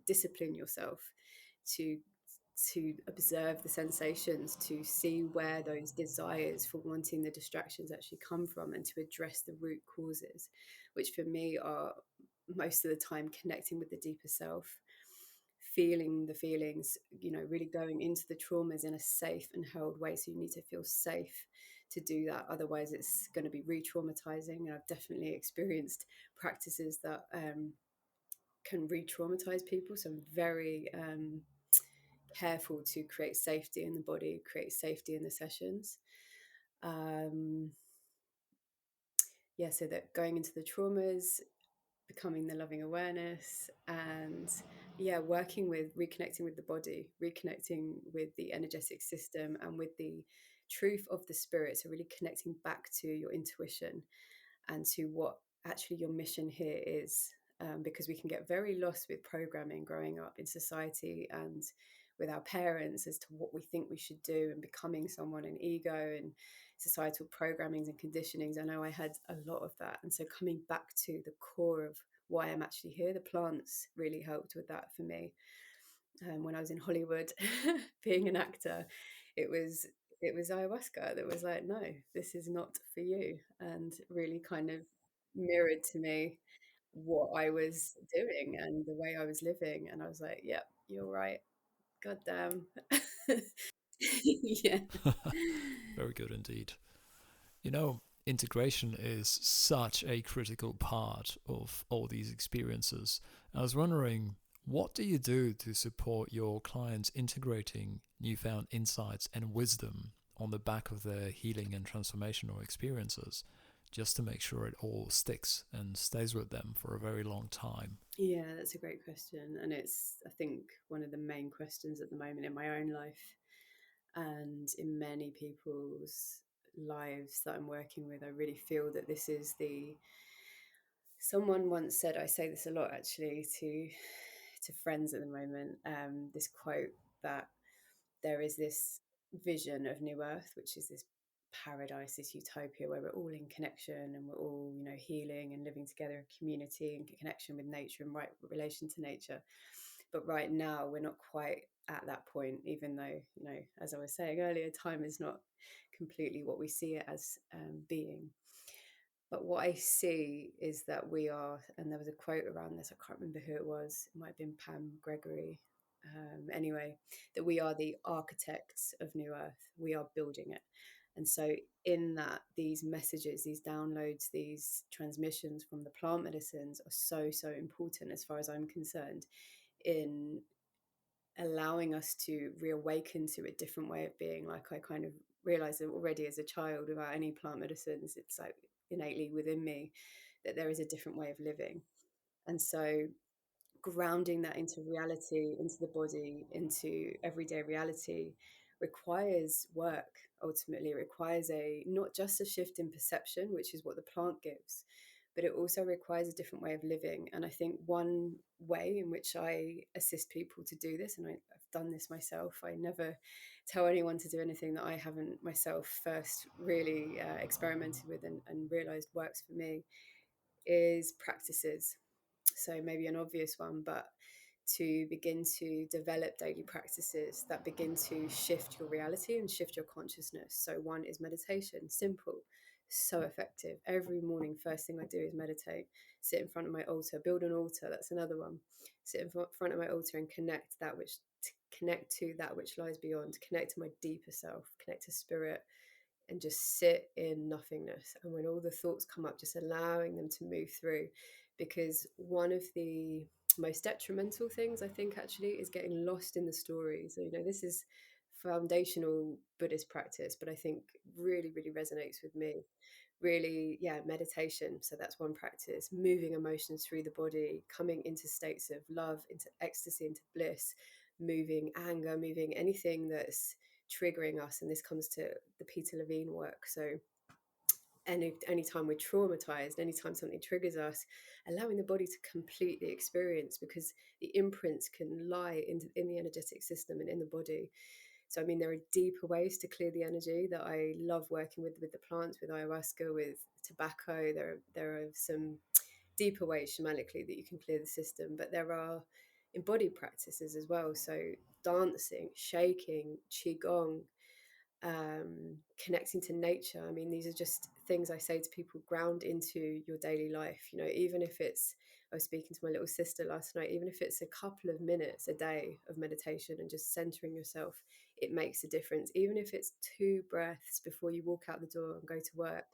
Speaker 2: discipline yourself, to observe the sensations, to see where those desires for wanting the distractions actually come from, and to address the root causes, which for me are most of the time connecting with the deeper self, feeling the feelings, really going into the traumas in a safe and held way. So you need to feel safe to do that. Otherwise, it's going to be re-traumatizing. And I've definitely experienced practices that can re-traumatize people. So I'm very careful to create safety in the body, create safety in the sessions. Um, yeah, so that going into the traumas, becoming the loving awareness, and yeah, working with reconnecting with the body, reconnecting with the energetic system and with the truth of the spirit. So really connecting back to your intuition and to what actually your mission here is. Because we can get very lost with programming growing up in society and with our parents as to what we think we should do, and becoming someone in ego and societal programmings and conditionings. I know I had a lot of that. And so coming back to the core of why I'm actually here, the plants really helped with that for me. When I was in Hollywood being an actor, it was ayahuasca that was like, no, this is not for you, and really kind of mirrored to me what I was doing and the way I was living. And I was like, yep, you're right. God damn. Yeah.
Speaker 1: Very good indeed. Integration is such a critical part of all these experiences. I was wondering, what do you do to support your clients integrating newfound insights and wisdom on the back of their healing and transformational experiences, just to make sure it all sticks and stays with them for a very long time?
Speaker 2: Yeah, that's a great question. And it's, I think, one of the main questions at the moment in my own life and in many people's lives that I'm working with. I really feel that this is someone once said, I say this a lot actually, to friends at the moment this quote that there is this vision of New Earth, which is this paradise, this utopia where we're all in connection and we're all, you know, healing and living together in community and connection with nature and right relation to nature. But right now, we're not quite at that point, even though, you know, as I was saying earlier, time is not completely what we see it as being. But what I see is that we are, and there was a quote around this, I can't remember who it was, it might have been Pam Gregory. Anyway, that we are the architects of New Earth, we are building it. And so, in that, these messages, these downloads, these transmissions from the plant medicines are so, so important as far as I'm concerned in allowing us to reawaken to a different way of being. Like I kind of realized it already as a child without any plant medicines, it's like innately within me that there is a different way of living. And so grounding that into reality, into the body, into everyday reality requires work. Ultimately, it requires a not just a shift in perception, which is what the plant gives, but it also requires a different way of living. And I think one way in which I assist people to do this, and I've done this myself, I never tell anyone to do anything that I haven't myself first really experimented with and realized works for me, is practices. So maybe an obvious one, but to begin to develop daily practices that begin to shift your reality and shift your consciousness. So one is meditation, simple, so effective. Every morning, first thing I do is meditate, sit in front of my altar, build an altar. That's another one. Sit in front of my altar and connect to that which lies beyond, connect to my deeper self, connect to spirit, and just sit in nothingness. And when all the thoughts come up, just allowing them to move through. Because one of the most detrimental things, I think, actually, is getting lost in the story. So, you know, this is foundational Buddhist practice, but I think really, really resonates with me. Really, yeah, meditation. So that's one practice. Moving emotions through the body, coming into states of love, into ecstasy, into bliss, moving anger, moving anything that's triggering us. And this comes to the Peter Levine work. So anytime we're traumatized, anytime something triggers us, allowing the body to completely experience, because the imprints can lie in the energetic system and in the body. So I mean, there are deeper ways to clear the energy that I love working with the plants, with ayahuasca, with tobacco. There are some deeper ways shamanically that you can clear the system, but there are embodied practices as well. So dancing, shaking, qigong, connecting to nature. I mean, these are just things I say to people: ground into your daily life. You know, even if it's, I was speaking to my little sister last night, even if it's a couple of minutes a day of meditation and just centering yourself, it makes a difference. Even if it's 2 breaths before you walk out the door and go to work,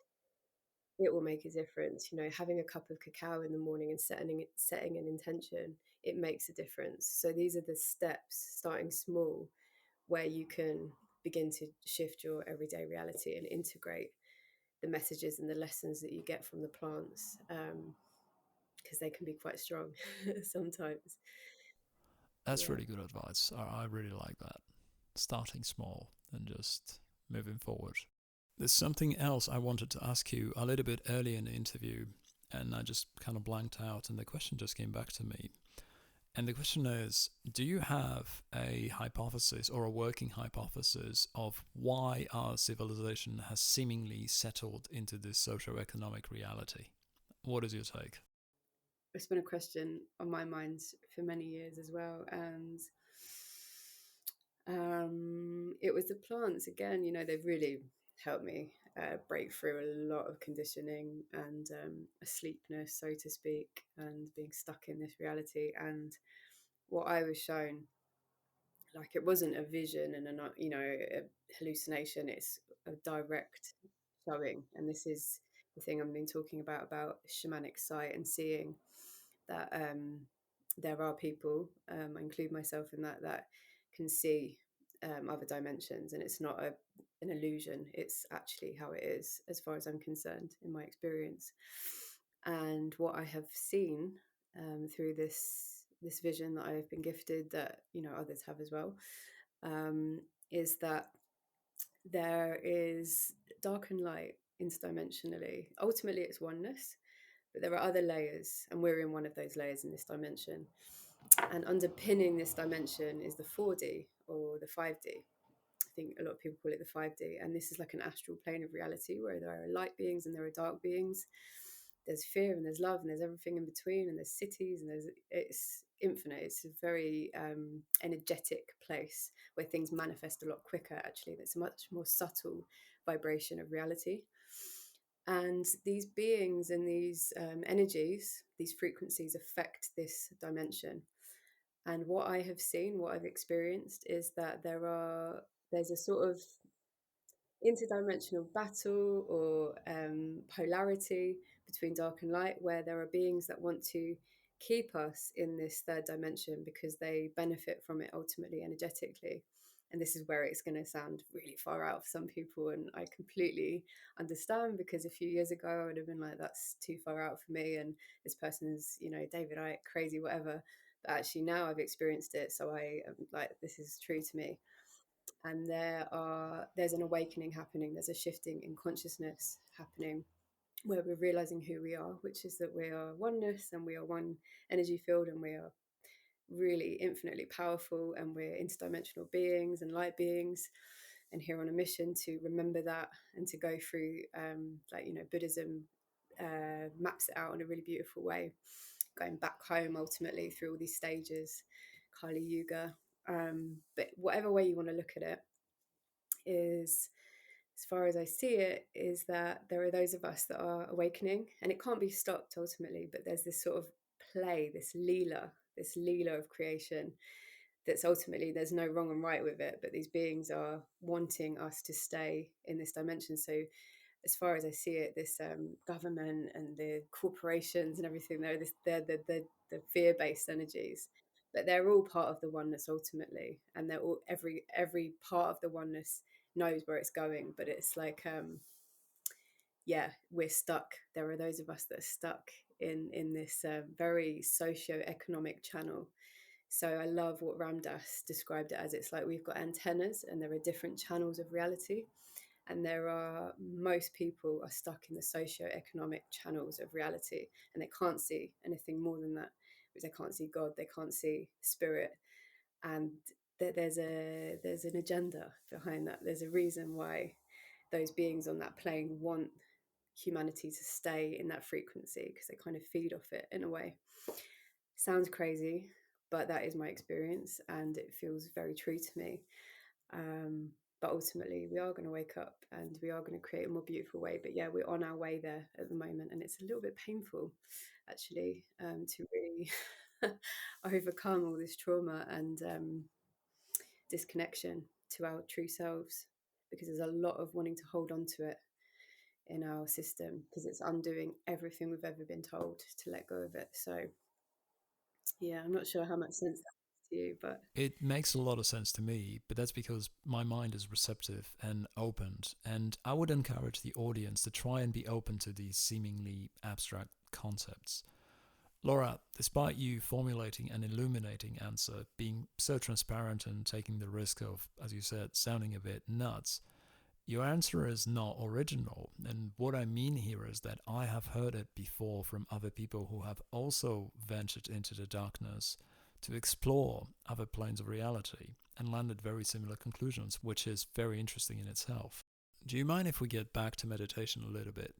Speaker 2: it will make a difference. You know, having a cup of cacao in the morning and setting an intention, it makes a difference. So these are the steps, starting small, where you can begin to shift your everyday reality and integrate the messages and the lessons that you get from the plants, because they can be quite strong sometimes.
Speaker 1: That's
Speaker 2: Yeah.
Speaker 1: really good advice. I really like that. Starting small and just moving forward. There's something else I wanted to ask you a little bit earlier in the interview, and I just kind of blanked out, and the question just came back to me. And the question is, do you have a hypothesis or a working hypothesis of why our civilization has seemingly settled into this socio-economic reality? What is your take?
Speaker 2: It's been a question on my mind for many years as well. And it was the plants again. You know, they've really helped me break through a lot of conditioning and asleepness, so to speak, and being stuck in this reality. And what I was shown, like, it wasn't a vision and a hallucination. It's a direct showing. And this is the thing I've been talking about shamanic sight and seeing, that there are people, I include myself in that, that can see other dimensions, and it's not an illusion. It's actually how it is, as far as I'm concerned, in my experience. And what I have seen through this vision that I have been gifted, that others have as well, is that there is dark and light interdimensionally. Ultimately, it's oneness, but there are other layers, and we're in one of those layers in this dimension. And underpinning this dimension is the 4D or the 5D. I think a lot of people call it the 5D. And this is like an astral plane of reality where there are light beings and there are dark beings. There's fear and there's love and there's everything in between, and there's cities and it's infinite. It's a very energetic place where things manifest a lot quicker, actually. That's a much more subtle vibration of reality. And these beings and these energies, these frequencies affect this dimension. And what I have seen, what I've experienced, is that there's a sort of interdimensional battle or polarity between dark and light, where there are beings that want to keep us in this third dimension because they benefit from it ultimately energetically. And this is where it's going to sound really far out for some people, and I completely understand, because a few years ago I would have been like, that's too far out for me, and this person's, David Icke, crazy, whatever. But actually now I've experienced it, so I am like, this is true to me. And there's an awakening happening, there's a shifting in consciousness happening, where we're realizing who we are, which is that we are oneness and we are one energy field, and we are really infinitely powerful, and we're interdimensional beings and light beings, and here on a mission to remember that, and to go through Buddhism maps it out in a really beautiful way, going back home ultimately through all these stages, Kali Yuga. But whatever way you want to look at it, is, as far as I see it, is that there are those of us that are awakening, and it can't be stopped ultimately, but there's this sort of play, this Leela of creation, that's ultimately, there's no wrong and right with it, but these beings are wanting us to stay in this dimension. So as far as I see it, this government and the corporations and everything, they're the fear-based energies, but they're all part of the oneness ultimately, and they're all, every part of the oneness knows where it's going, but it's like yeah, we're stuck. There are those of us that are stuck in this very socio-economic channel. So I love what Ramdas described it as. It's like we've got antennas and there are different channels of reality, and most people are stuck in the socio-economic channels of reality, and they can't see anything more than that, because they can't see God, they can't see spirit, and there's an agenda behind that. There's a reason why those beings on that plane want humanity to stay in that frequency, because they kind of feed off it in a way. Sounds crazy, but that is my experience, and it feels very true to me. But ultimately, we are going to wake up and we are going to create a more beautiful way. But yeah, we're on our way there at the moment, and it's a little bit painful, actually, to really overcome all this trauma and disconnection to our true selves, because there's a lot of wanting to hold on to it in our system, because it's undoing everything we've ever been told to let go of it. So yeah, I'm not sure how much sense that makes to you, but
Speaker 1: It makes a lot of sense to me, but that's because my mind is receptive and opened. And I would encourage the audience to try and be open to these seemingly abstract concepts. Laura, despite you formulating an illuminating answer, being so transparent and taking the risk of, as you said, sounding a bit nuts, your answer is not original. And what I mean here is that I have heard it before from other people who have also ventured into the darkness to explore other planes of reality and landed very similar conclusions, which is very interesting in itself. Do you mind if we get back to meditation a little bit?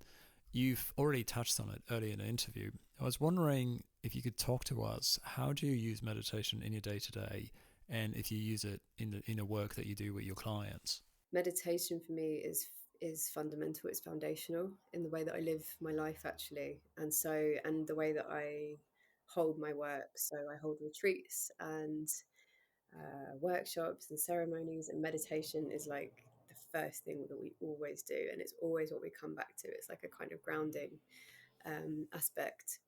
Speaker 1: You've already touched on it earlier in the interview. I was wondering if you could talk to us. How do you use meditation in your day to day, and if you use it in the work that you do with your clients?
Speaker 2: meditation for me is fundamental. It's foundational in the way that I live my life, actually, and the way that I hold my work. So I hold retreats and workshops and ceremonies, and meditation is like the first thing that we always do, and it's always what we come back to. It's like a kind of grounding aspect,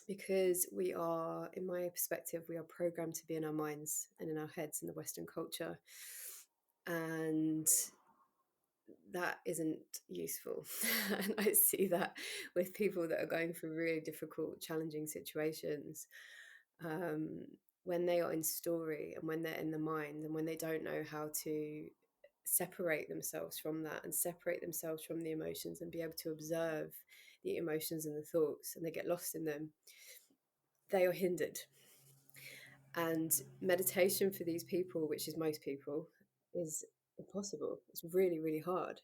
Speaker 2: because we are, in my perspective, we are programmed to be in our minds and in our heads in the Western culture, and that isn't useful. And I see that with people that are going through really difficult, challenging situations, um, when they are in story and when they're in the mind, and when they don't know how to separate themselves from that and separate themselves from the emotions and be able to observe the emotions and the thoughts, and they get lost in them, they are hindered. And meditation for these people, which is most people, is impossible. It's really, really hard.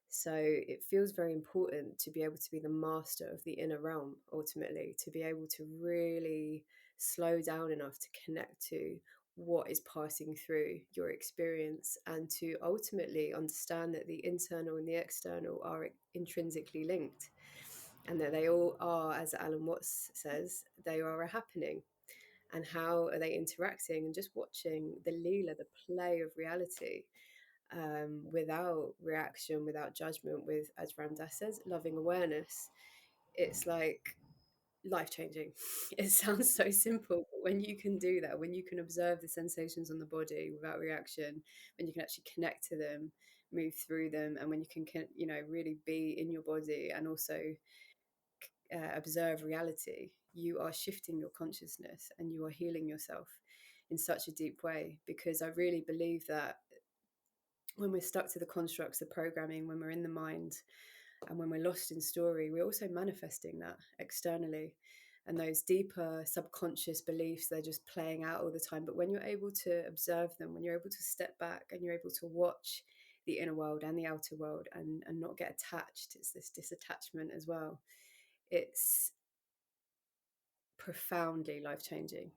Speaker 2: So it feels very important to be able to be the master of the inner realm, ultimately, to be able to really slow down enough to connect to what is passing through your experience, and to ultimately understand that the internal and the external are intrinsically linked, and that they all are, as Alan Watts says, they are a happening. And how are they interacting, and just watching the Leela, the play of reality, without reaction, without judgment, with, as Ramdas says, loving awareness. It's like life changing. It sounds so simple, but when you can do that, when you can observe the sensations on the body without reaction, when you can actually connect to them, move through them, and when you can, really be in your body and also observe reality, you are shifting your consciousness and you are healing yourself in such a deep way. Because I really believe that when we're stuck to the constructs, the programming, when we're in the mind, and when we're lost in story, we're also manifesting that externally. And those deeper subconscious beliefs, they're just playing out all the time. But when you're able to observe them, when you're able to step back and you're able to watch the inner world and the outer world, and not get attached, it's this disattachment as well. It's profoundly life changing,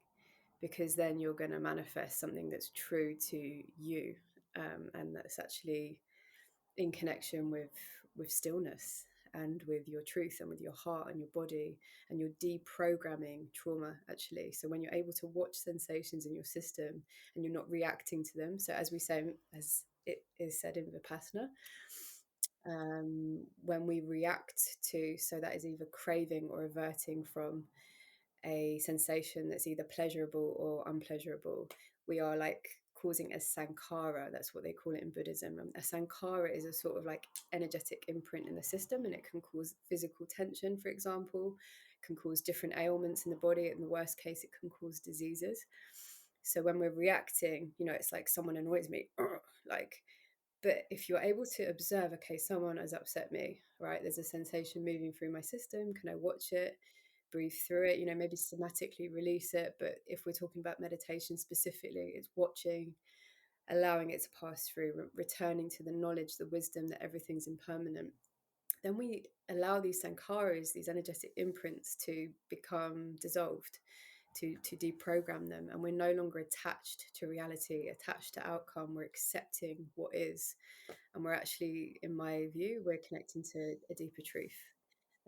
Speaker 2: because then you're going to manifest something that's true to you, and that's actually in connection with stillness and with your truth and with your heart and your body, and you're deprogramming trauma, actually. So when you're able to watch sensations in your system and you're not reacting to them, so as we say, as it is said in Vipassana, when we react to, so that is either craving or averting from a sensation that's either pleasurable or unpleasurable, we are like causing a sankhara. That's what they call it in Buddhism. A sankhara is a sort of like energetic imprint in the system, and it can cause physical tension, for example, it can cause different ailments in the body. In the worst case, it can cause diseases. So when we're reacting, it's like someone annoys me, like, but if you're able to observe, okay, someone has upset me, right? There's a sensation moving through my system. Can I watch it? Breathe through it, maybe somatically release it. But if we're talking about meditation specifically, it's watching, allowing it to pass through, returning to the knowledge, the wisdom that everything's impermanent. Then we allow these sankharas, these energetic imprints, to become dissolved, to deprogram them, and we're no longer attached to reality, attached to outcome. We're accepting what is, and we're actually, in my view, we're connecting to a deeper truth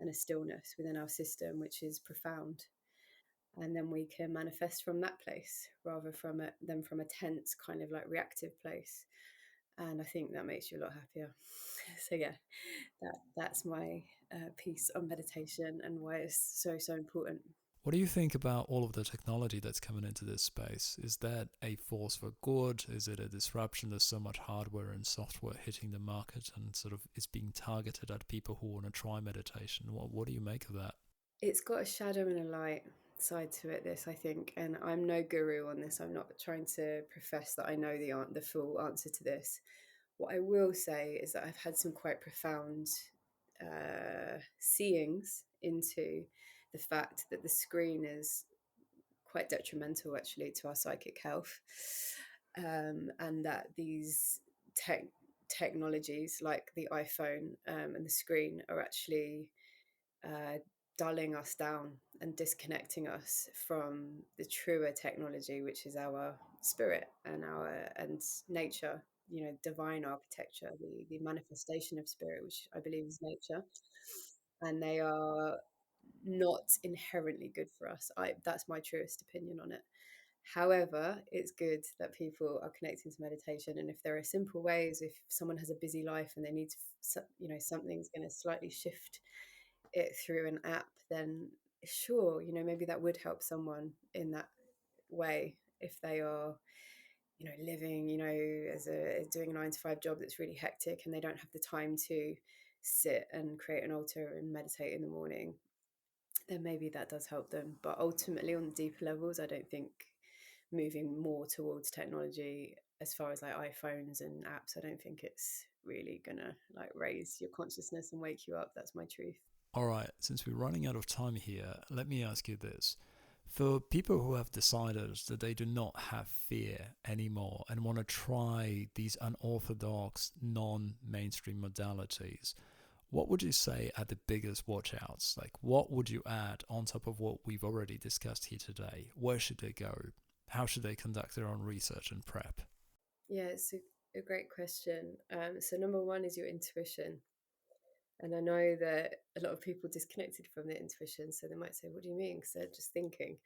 Speaker 2: and a stillness within our system, which is profound. And then we can manifest from that place rather than from a tense kind of like reactive place. And I think that makes you a lot happier. So yeah, that's my piece on meditation and why it's so, so important.
Speaker 1: What do you think about all of the technology that's coming into this space? Is that a force for good? Is it a disruption? There's so much hardware and software hitting the market, and sort of it's being targeted at people who want to try meditation. What do you make of that?
Speaker 2: It's got a shadow and a light side to it, this, I think. And I'm no guru on this. I'm not trying to profess that I know the full answer to this. What I will say is that I've had some quite profound seeings into the fact that the screen is quite detrimental, actually, to our psychic health, and that these technologies like the iPhone, and the screen are actually uh, dulling us down and disconnecting us from the truer technology, which is our spirit and nature, divine architecture, the manifestation of spirit, which I believe is nature. And they are not inherently good for us. That's my truest opinion on it. However, it's good that people are connecting to meditation, and if there are simple ways, if someone has a busy life and they need to, something's going to slightly shift it through an app, then sure, maybe that would help someone in that way, if they are, living, as doing a 9 to 5 job that's really hectic, and they don't have the time to sit and create an altar and meditate in the morning, then maybe that does help them. But ultimately, on the deeper levels, I don't think moving more towards technology, as far as like iPhones and apps, I don't think it's really gonna like raise your consciousness and wake you up. That's my truth.
Speaker 1: All right, since we're running out of time here, let me ask you this. For people who have decided that they do not have fear anymore and want to try these unorthodox, non mainstream modalities, what would you say are the biggest watchouts? Like, what would you add on top of what we've already discussed here today? Where should they go? How should they conduct their own research and prep?
Speaker 2: Yeah, it's a great question. So number one is your intuition. And I know that a lot of people disconnected from their intuition. So they might say, what do you mean? Because they're just thinking.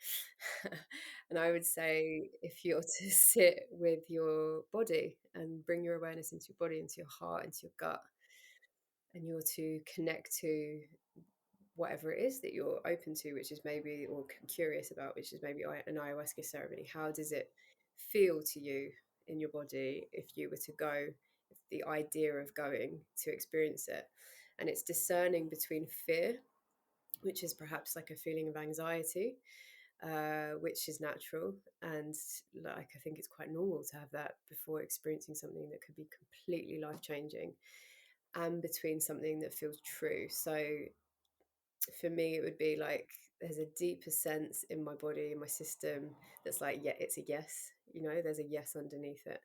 Speaker 2: And I would say if you're to sit with your body and bring your awareness into your body, into your heart, into your gut, and you're to connect to whatever it is that you're open to, which is maybe, or curious about, which is maybe an ayahuasca ceremony. How does it feel to you in your body if you were to go, if the idea of going to experience it? And it's discerning between fear, which is perhaps like a feeling of anxiety, which is natural. And like, I think it's quite normal to have that before experiencing something that could be completely life changing, and between something that feels true. So for me, it would be like there's a deeper sense in my body, in my system, that's like, yeah, it's a yes. There's a yes underneath it.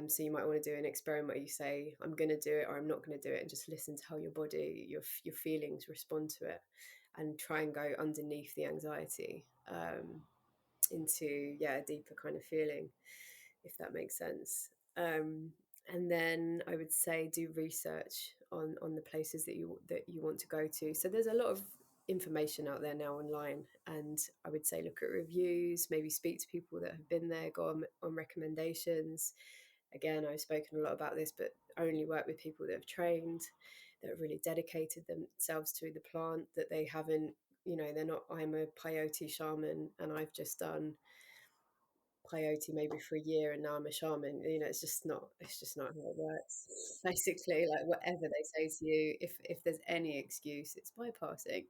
Speaker 2: So you might want to do an experiment where you say, I'm going to do it or I'm not going to do it, and just listen to how your body, your feelings respond to it, and try and go underneath the anxiety, into, yeah, a deeper kind of feeling, if that makes sense. Um, and then I would say do research on the places that you want to go to. So there's a lot of information out there now online, and I would say look at reviews, maybe speak to people that have been there, go on recommendations. Again, I've spoken a lot about this, but only work with people that have trained, that have really dedicated themselves to the plant, that they haven't, they're not, I'm a peyote shaman and I've just done peyote maybe for a year and now I'm a shaman. It's just not how it works. Basically, like whatever they say to you, if there's any excuse, it's bypassing.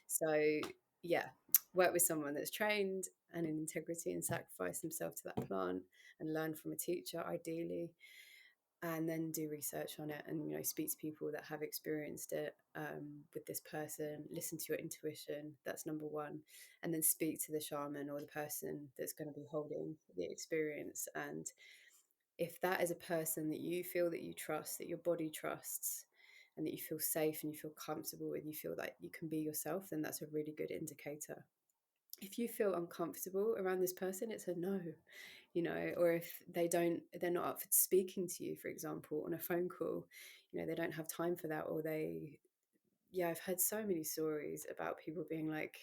Speaker 2: So yeah, work with someone that's trained and in integrity and sacrifice themselves to that plant, and learn from a teacher ideally, and then do research on it, and speak to people that have experienced it, with this person. Listen to your intuition, that's number one. And then speak to the shaman or the person that's going to be holding the experience. And if that is a person that you feel that you trust, that your body trusts, and that you feel safe and you feel comfortable with, you feel like you can be yourself, then that's a really good indicator. If you feel uncomfortable around this person, it's a no. Or if they're not up for speaking to you, for example, on a phone call, they don't have time for that, or yeah, I've heard so many stories about people being like,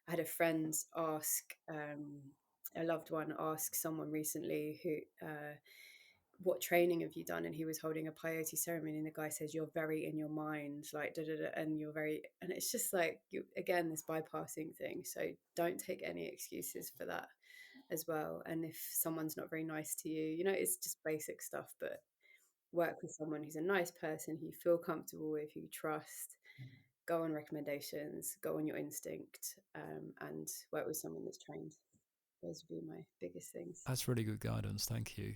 Speaker 2: I had a friend ask, a loved one ask someone recently who, what training have you done? And he was holding a peyote ceremony, and the guy says, you're very in your mind, like da, da, da, and you're very, and it's just like, again, this bypassing thing. So don't take any excuses for that as well. And if someone's not very nice to you, it's just basic stuff, but work with someone who's a nice person, who you feel comfortable with, who you trust. Go on recommendations, go on your instinct, and work with someone that's trained. Those would be my biggest things.
Speaker 1: That's really good guidance. Thank you.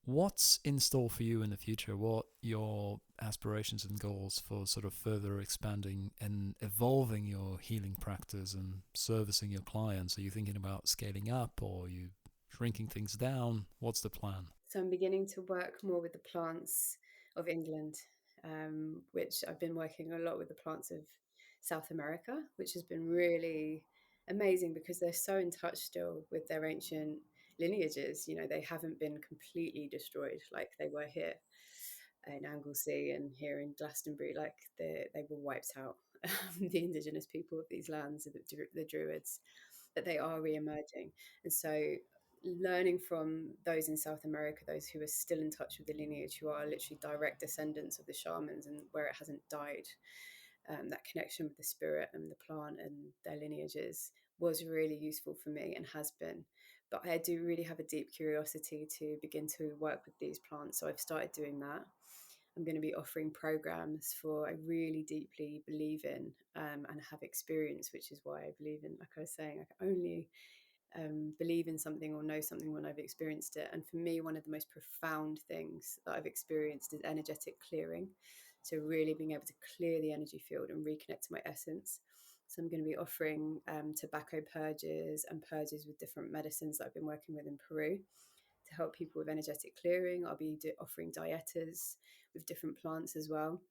Speaker 1: What's in store for you in the future? What your aspirations and goals for sort of further expanding and evolving your healing practice and servicing your clients? Are you thinking about scaling up, or are you shrinking things down? What's the plan?
Speaker 2: So I'm beginning to work more with the plants of England, which I've been working a lot with the plants of South America, which has been really amazing because they're so in touch still with their ancient lineages. They haven't been completely destroyed like they were here in Anglesey and here in Glastonbury. Like they were wiped out, the indigenous people of these lands, the Druids, that they are re-emerging. And so learning from those in South America, those who are still in touch with the lineage, who are literally direct descendants of the shamans, and where it hasn't died, that connection with the spirit and the plant and their lineages was really useful for me and has been. But I do really have a deep curiosity to begin to work with these plants. So I've started doing that. I'm going to be offering programs for I really deeply believe in, and have experience, which is why I believe in, like I was saying, I can only believe in something or know something when I've experienced it. And for me, one of the most profound things that I've experienced is energetic clearing. So really being able to clear the energy field and reconnect to my essence. So I'm going to be offering tobacco purges and purges with different medicines that I've been working with in Peru to help people with energetic clearing. I'll be offering dietas with different plants as well,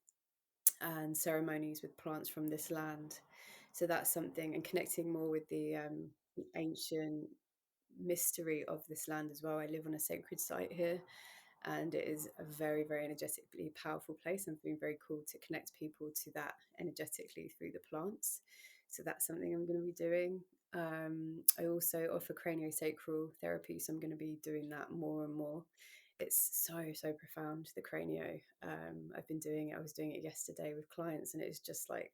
Speaker 2: and ceremonies with plants from this land. So that's something, and connecting more with the ancient mystery of this land as well. I live on a sacred site here, and it is a very, very energetically powerful place, and it's been very cool to connect people to that energetically through the plants. So that's something I'm going to be doing. I also offer craniosacral therapy, so I'm going to be doing that more and more. It's so profound, the cranio. I've been doing it. I was doing it yesterday with clients, and it's just like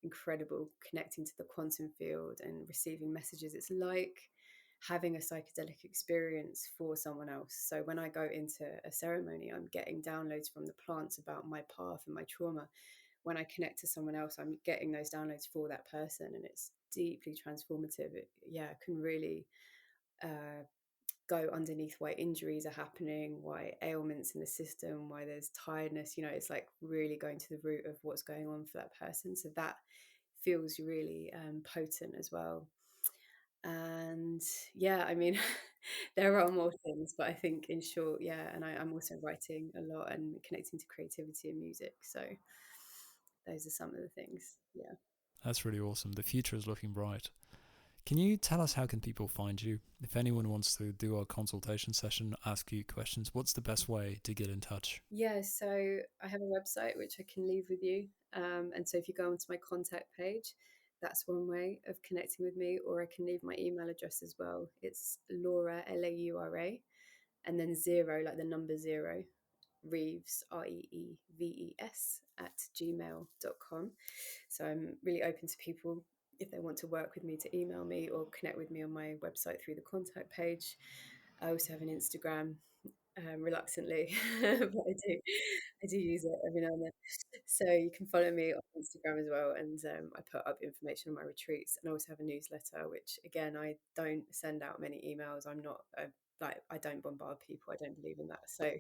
Speaker 2: incredible, connecting to the quantum field and receiving messages. It's like having a psychedelic experience for someone else. So when I go into a ceremony, I'm getting downloads from the plants about my path and my trauma. When I connect to someone else, I'm getting those downloads for that person, and it's deeply transformative. It can really go underneath why injuries are happening, why ailments in the system, why there's tiredness. It's like really going to the root of what's going on for that person. So that feels really potent as well. And I mean, there are more things, but I think in short, and I'm also writing a lot and connecting to creativity and music. So those are some of the things. Yeah.
Speaker 1: That's really awesome. The future is looking bright. Can you tell us how can people find you? If anyone wants to do a consultation session, ask you questions, what's the best way to get in touch?
Speaker 2: Yeah, so I have a website which I can leave with you. And so if you go onto my contact page, that's one way of connecting with me, or I can leave my email address as well. It's Laura, Laura, and then 0, like the number 0, Reeves, Reeves, at gmail.com. So I'm really open to people, if they want to work with me, to email me or connect with me on my website through the contact page. I also have an Instagram, reluctantly, but I do use it every now and then. So you can follow me on Instagram as well, and I put up information on my retreats, and I also have a newsletter, which again, I don't send out many emails. I'm not I don't bombard people. I don't believe in that. So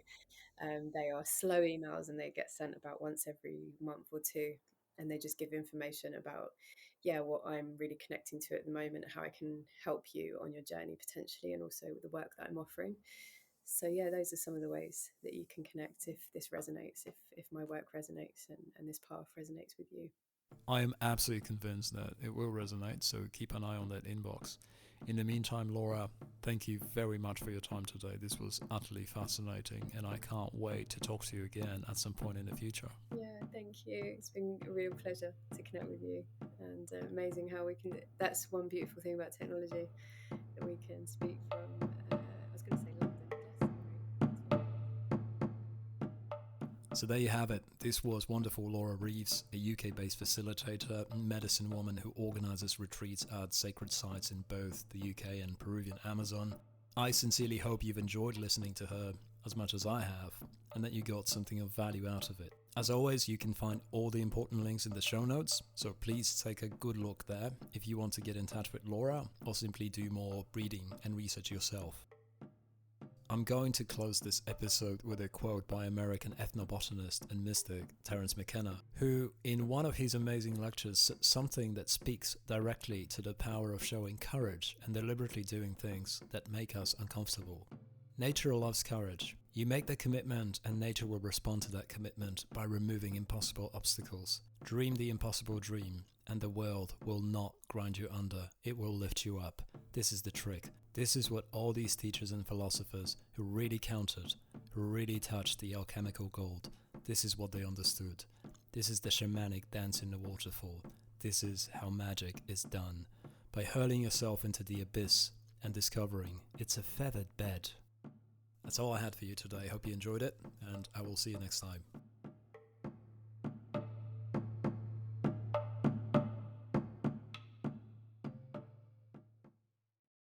Speaker 2: they are slow emails, and they get sent about once every month or two, and they just give information about what I'm really connecting to at the moment, how I can help you on your journey potentially, and also the work that I'm offering. So those are some of the ways that you can connect if this resonates, if my work resonates, and this path resonates with you.
Speaker 1: I am absolutely convinced that it will resonate, so keep an eye on that inbox. In the meantime, Laura, thank you very much for your time today. This was utterly fascinating, and I can't wait to talk to you again at some point in the future.
Speaker 2: Yeah, thank you. It's been a real pleasure to connect with you, and amazing how we can. That's one beautiful thing about technology, that we can speak from. I was going to say London.
Speaker 1: So there you have it. This was wonderful Laura Reeves, a UK-based facilitator, medicine woman who organizes retreats at sacred sites in both the UK and Peruvian Amazon. I sincerely hope you've enjoyed listening to her as much as I have, and that you got something of value out of it. As always, you can find all the important links in the show notes, so please take a good look there if you want to get in touch with Laura or simply do more reading and research yourself. I'm going to close this episode with a quote by American ethnobotanist and mystic Terence McKenna, who in one of his amazing lectures said something that speaks directly to the power of showing courage and deliberately doing things that make us uncomfortable. Nature loves courage. You make the commitment and nature will respond to that commitment by removing impossible obstacles. Dream the impossible dream and the world will not grind you under, it will lift you up. This is the trick. This is what all these teachers and philosophers who really counted, who really touched the alchemical gold, this is what they understood. This is the shamanic dance in the waterfall. This is how magic is done. By hurling yourself into the abyss and discovering it's a feathered bed. That's all I had for you today. Hope you enjoyed it, and I will see you next time.